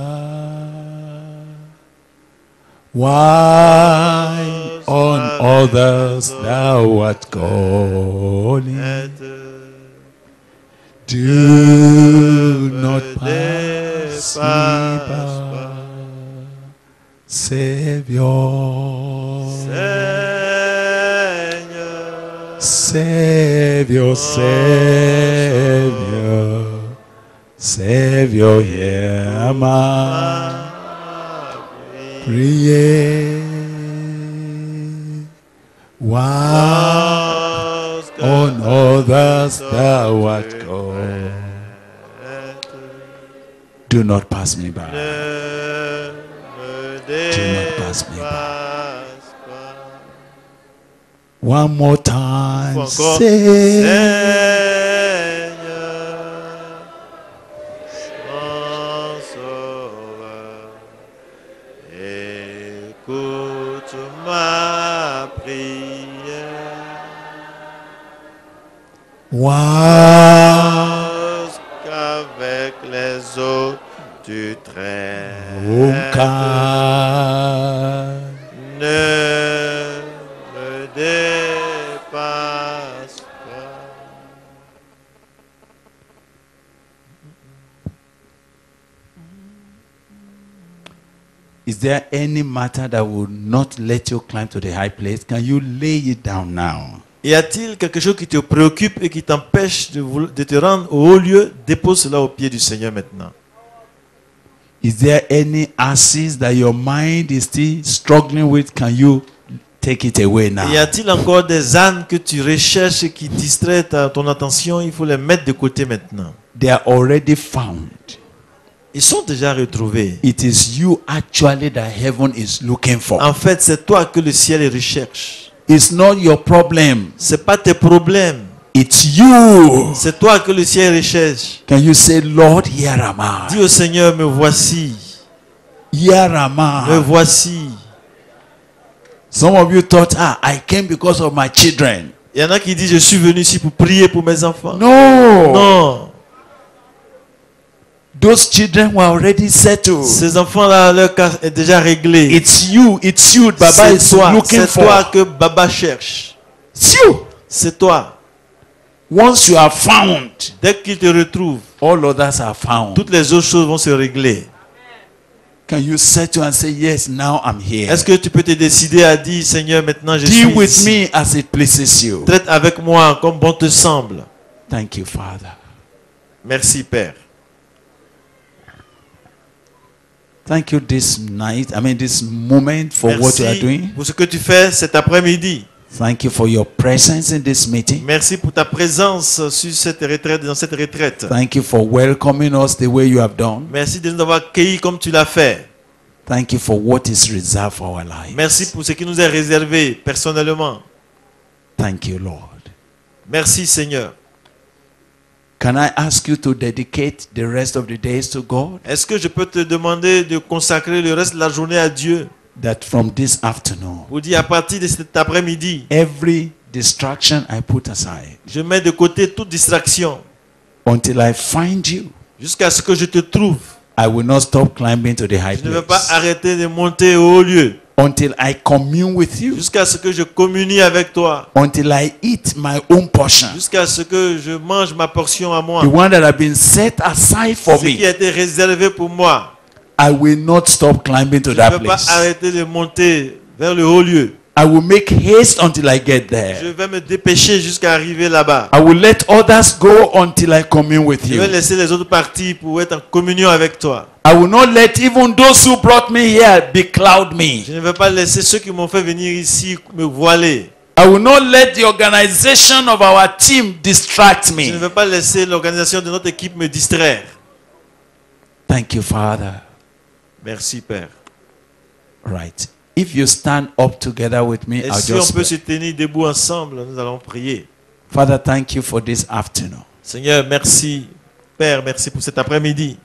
[SPEAKER 2] Why on others thou art calling? Do not pass me by, Savior. Savior, Savior, Savior, hear my prier. While on others thou art God. Do not pass me by. Do not pass me by. One more time.
[SPEAKER 3] Encore.
[SPEAKER 2] Say,
[SPEAKER 3] Seigneur, mon sauveur, écoute ma prière.
[SPEAKER 2] Wow.
[SPEAKER 3] Qu'avec les autres tu traites. Ne me dépasse pas.
[SPEAKER 2] Is there any matter that will not let you climb to the high place? Can you lay it down now?
[SPEAKER 3] Y a-t-il quelque chose qui te préoccupe et qui t'empêche de te rendre au haut lieu? Dépose cela au pied du Seigneur maintenant.
[SPEAKER 2] Is there any access that your mind is still struggling with? Can you take it away now?
[SPEAKER 3] Y a-t-il encore des ânes que tu recherches et qui distraient ton attention? Il faut les mettre de côté maintenant.
[SPEAKER 2] They are already found.
[SPEAKER 3] Ils sont déjà retrouvés.
[SPEAKER 2] It is you actually that heaven is looking for.
[SPEAKER 3] En fait, c'est toi que le ciel recherche.
[SPEAKER 2] It's not your problem.
[SPEAKER 3] C'est pas tes problèmes.
[SPEAKER 2] It's you.
[SPEAKER 3] C'est toi que le ciel recherche.
[SPEAKER 2] Can you say, Lord, here am
[SPEAKER 3] Dis
[SPEAKER 2] I.
[SPEAKER 3] au Seigneur, me voici.
[SPEAKER 2] Here am
[SPEAKER 3] Me
[SPEAKER 2] I.
[SPEAKER 3] voici.
[SPEAKER 2] Some of you thought, I came because of my children.
[SPEAKER 3] Il y en a qui disent, je suis venu ici pour prier pour mes enfants.
[SPEAKER 2] No.
[SPEAKER 3] Non.
[SPEAKER 2] Those children were already settled.
[SPEAKER 3] Ces enfants-là, leur cas est déjà réglé.
[SPEAKER 2] It's you. Baba is looking
[SPEAKER 3] C'est toi
[SPEAKER 2] for.
[SPEAKER 3] que Baba cherche.
[SPEAKER 2] It's you.
[SPEAKER 3] C'est toi.
[SPEAKER 2] Once you are found,
[SPEAKER 3] Dès qu'il te retrouve,
[SPEAKER 2] all others are found.
[SPEAKER 3] toutes les autres choses vont se régler.
[SPEAKER 2] Can you settle and say, yes, now I'm here.
[SPEAKER 3] Est-ce que tu peux te décider à dire, Seigneur, maintenant je
[SPEAKER 2] Deal
[SPEAKER 3] suis
[SPEAKER 2] with
[SPEAKER 3] ici.
[SPEAKER 2] me as it pleases you.
[SPEAKER 3] Traite avec moi comme bon te semble.
[SPEAKER 2] Thank you, Father.
[SPEAKER 3] Merci, Père.
[SPEAKER 2] Thank you this moment for what you are
[SPEAKER 3] Merci
[SPEAKER 2] doing.
[SPEAKER 3] pour ce que tu fais cet après-midi.
[SPEAKER 2] Thank you for your presence in this meeting.
[SPEAKER 3] Merci pour ta présence sur cette retraite, dans cette retraite.
[SPEAKER 2] Thank you for welcoming us the way you have done.
[SPEAKER 3] Merci de nous avoir accueillis comme tu l'as fait.
[SPEAKER 2] Thank you for what is reserved for our life.
[SPEAKER 3] Merci pour ce qui nous est réservé personnellement.
[SPEAKER 2] Thank you, Lord.
[SPEAKER 3] Merci, Seigneur.
[SPEAKER 2] Can I ask you to dedicate the rest of the days to God?
[SPEAKER 3] Est-ce que je peux te demander de consacrer le reste de la journée à Dieu?
[SPEAKER 2] That from this afternoon,
[SPEAKER 3] Vous dire à partir de cet après-midi,
[SPEAKER 2] every distraction I put aside
[SPEAKER 3] je mets de côté toute distraction
[SPEAKER 2] until I find you,
[SPEAKER 3] jusqu'à ce que je te trouve.
[SPEAKER 2] I will not stop climbing to the high
[SPEAKER 3] Je ne vais pas
[SPEAKER 2] place.
[SPEAKER 3] arrêter de monter au haut lieu
[SPEAKER 2] Until I commune with you.
[SPEAKER 3] jusqu'à ce que je communie avec toi,
[SPEAKER 2] Until I eat my own portion.
[SPEAKER 3] jusqu'à ce que je mange ma portion à moi,
[SPEAKER 2] The one that has been set aside for
[SPEAKER 3] ce qui
[SPEAKER 2] me.
[SPEAKER 3] a été réservé pour moi.
[SPEAKER 2] I will not stop climbing to
[SPEAKER 3] Je ne
[SPEAKER 2] that
[SPEAKER 3] vais pas
[SPEAKER 2] place.
[SPEAKER 3] arrêter de monter vers le haut lieu.
[SPEAKER 2] I will make haste until I get
[SPEAKER 3] Je
[SPEAKER 2] there.
[SPEAKER 3] vais me dépêcher jusqu'à arriver là-bas.
[SPEAKER 2] I will let others go until I commune with
[SPEAKER 3] Je vais
[SPEAKER 2] you.
[SPEAKER 3] laisser les autres partir pour être en communion avec toi.
[SPEAKER 2] I will not let even those who brought me here becloud me.
[SPEAKER 3] Je ne vais pas laisser ceux qui m'ont fait venir ici me voiler.
[SPEAKER 2] I will not let the organization of our team distract
[SPEAKER 3] Je ne
[SPEAKER 2] me.
[SPEAKER 3] vais pas laisser l'organisation de notre équipe me distraire.
[SPEAKER 2] Thank you, Father.
[SPEAKER 3] Merci, Père.
[SPEAKER 2] Right. If you stand up together with me,
[SPEAKER 3] Et
[SPEAKER 2] I'll
[SPEAKER 3] si on
[SPEAKER 2] just
[SPEAKER 3] peut
[SPEAKER 2] pray.
[SPEAKER 3] se tenir debout ensemble, nous allons prier.
[SPEAKER 2] Father, thank you for this afternoon.
[SPEAKER 3] Seigneur, merci. Père, merci pour cet après-midi.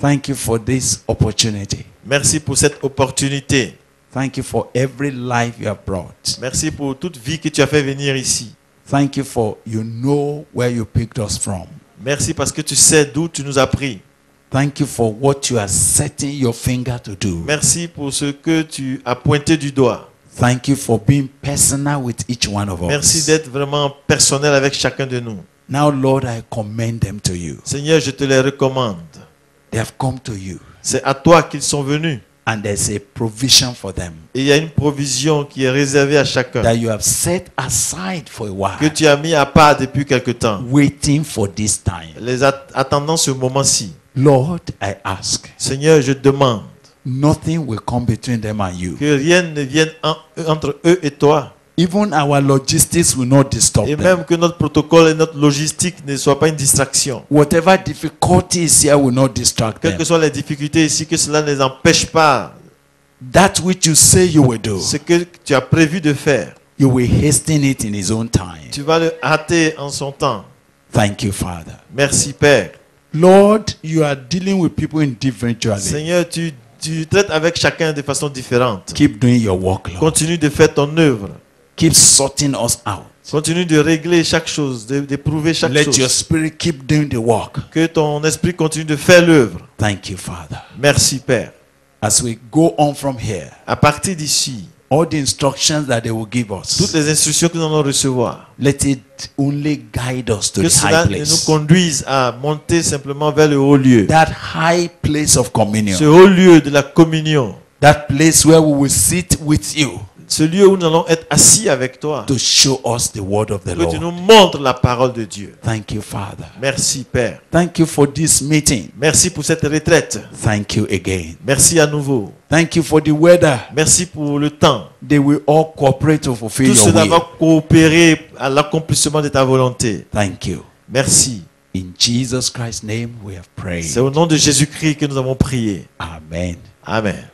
[SPEAKER 2] Thank you for this opportunity.
[SPEAKER 3] Merci pour cette opportunité.
[SPEAKER 2] Thank you for every life you have brought.
[SPEAKER 3] Merci pour toute vie que tu as fait venir ici.
[SPEAKER 2] Thank you for you know where you picked us from.
[SPEAKER 3] Merci parce que tu sais d'où tu nous as pris.
[SPEAKER 2] Thank you for what you are setting your finger to do.
[SPEAKER 3] Merci pour ce que tu as pointé du doigt.
[SPEAKER 2] Thank you for being personal with each one of
[SPEAKER 3] Merci
[SPEAKER 2] us.
[SPEAKER 3] d'être vraiment personnel avec chacun de nous.
[SPEAKER 2] Now, Lord, I commend them to you.
[SPEAKER 3] Seigneur, je te les recommande.
[SPEAKER 2] They have come to you,
[SPEAKER 3] C'est à toi qu'ils sont venus.
[SPEAKER 2] and there's a provision for them
[SPEAKER 3] Et il y a une provision qui est réservée à chacun,
[SPEAKER 2] that you have set aside for a
[SPEAKER 3] que
[SPEAKER 2] while,
[SPEAKER 3] tu as mis à part depuis quelque temps,
[SPEAKER 2] waiting for this time.
[SPEAKER 3] attendant ce moment-ci.
[SPEAKER 2] Lord, I ask,
[SPEAKER 3] Seigneur, je demande,
[SPEAKER 2] nothing will come between them and you.
[SPEAKER 3] Que rien ne vienne entre eux et toi.
[SPEAKER 2] Even our logistics will not disturb
[SPEAKER 3] Et
[SPEAKER 2] them.
[SPEAKER 3] même que notre protocole et notre logistique ne soient pas une distraction.
[SPEAKER 2] Whatever difficulties here will not distract
[SPEAKER 3] Quelles
[SPEAKER 2] them.
[SPEAKER 3] que soient les difficultés ici, que cela ne les empêche pas.
[SPEAKER 2] That which you say you will do,
[SPEAKER 3] Ce que tu as prévu de faire,
[SPEAKER 2] you will hasten it in His own time.
[SPEAKER 3] tu vas le hâter en son temps.
[SPEAKER 2] Thank you, Father.
[SPEAKER 3] Merci Père.
[SPEAKER 2] Lord, you are dealing with people individually.
[SPEAKER 3] Seigneur, tu traites avec chacun de façon différente.
[SPEAKER 2] Keep doing your work, Lord.
[SPEAKER 3] Continue de faire ton œuvre.
[SPEAKER 2] Keep sorting us out.
[SPEAKER 3] Continue de régler chaque chose, d'éprouver chaque
[SPEAKER 2] Let your
[SPEAKER 3] chose.
[SPEAKER 2] spirit keep doing the work.
[SPEAKER 3] Que ton esprit continue de faire l'œuvre.
[SPEAKER 2] Thank you, Father.
[SPEAKER 3] Merci Père.
[SPEAKER 2] As we go on from here,
[SPEAKER 3] À partir d'ici,
[SPEAKER 2] all the instructions that they will give
[SPEAKER 3] toutes
[SPEAKER 2] us,
[SPEAKER 3] les instructions que nous allons recevoir,
[SPEAKER 2] let it only guide us to
[SPEAKER 3] que
[SPEAKER 2] the
[SPEAKER 3] cela
[SPEAKER 2] high
[SPEAKER 3] nous
[SPEAKER 2] place.
[SPEAKER 3] conduise à monter simplement vers le haut lieu.
[SPEAKER 2] That high place of
[SPEAKER 3] Ce
[SPEAKER 2] communion.
[SPEAKER 3] haut lieu de la communion.
[SPEAKER 2] That place where we will sit with you
[SPEAKER 3] Ce lieu où nous allons être assis avec toi.
[SPEAKER 2] to show us the word of the
[SPEAKER 3] Que tu nous
[SPEAKER 2] Lord.
[SPEAKER 3] montres la parole de Dieu.
[SPEAKER 2] Thank you, Father.
[SPEAKER 3] Merci Père.
[SPEAKER 2] Thank you for this meeting.
[SPEAKER 3] Merci pour cette retraite.
[SPEAKER 2] Thank you again.
[SPEAKER 3] Merci à nouveau.
[SPEAKER 2] Thank you for the weather.
[SPEAKER 3] Merci pour le temps.
[SPEAKER 2] They will all cooperate to fulfill
[SPEAKER 3] Tout
[SPEAKER 2] your
[SPEAKER 3] cela va
[SPEAKER 2] will.
[SPEAKER 3] coopérer à l'accomplissement de ta volonté.
[SPEAKER 2] Thank you.
[SPEAKER 3] Merci.
[SPEAKER 2] In Jesus Christ's name we have prayed.
[SPEAKER 3] C'est au nom de Jésus-Christ que nous avons prié.
[SPEAKER 2] Amen.
[SPEAKER 3] Amen.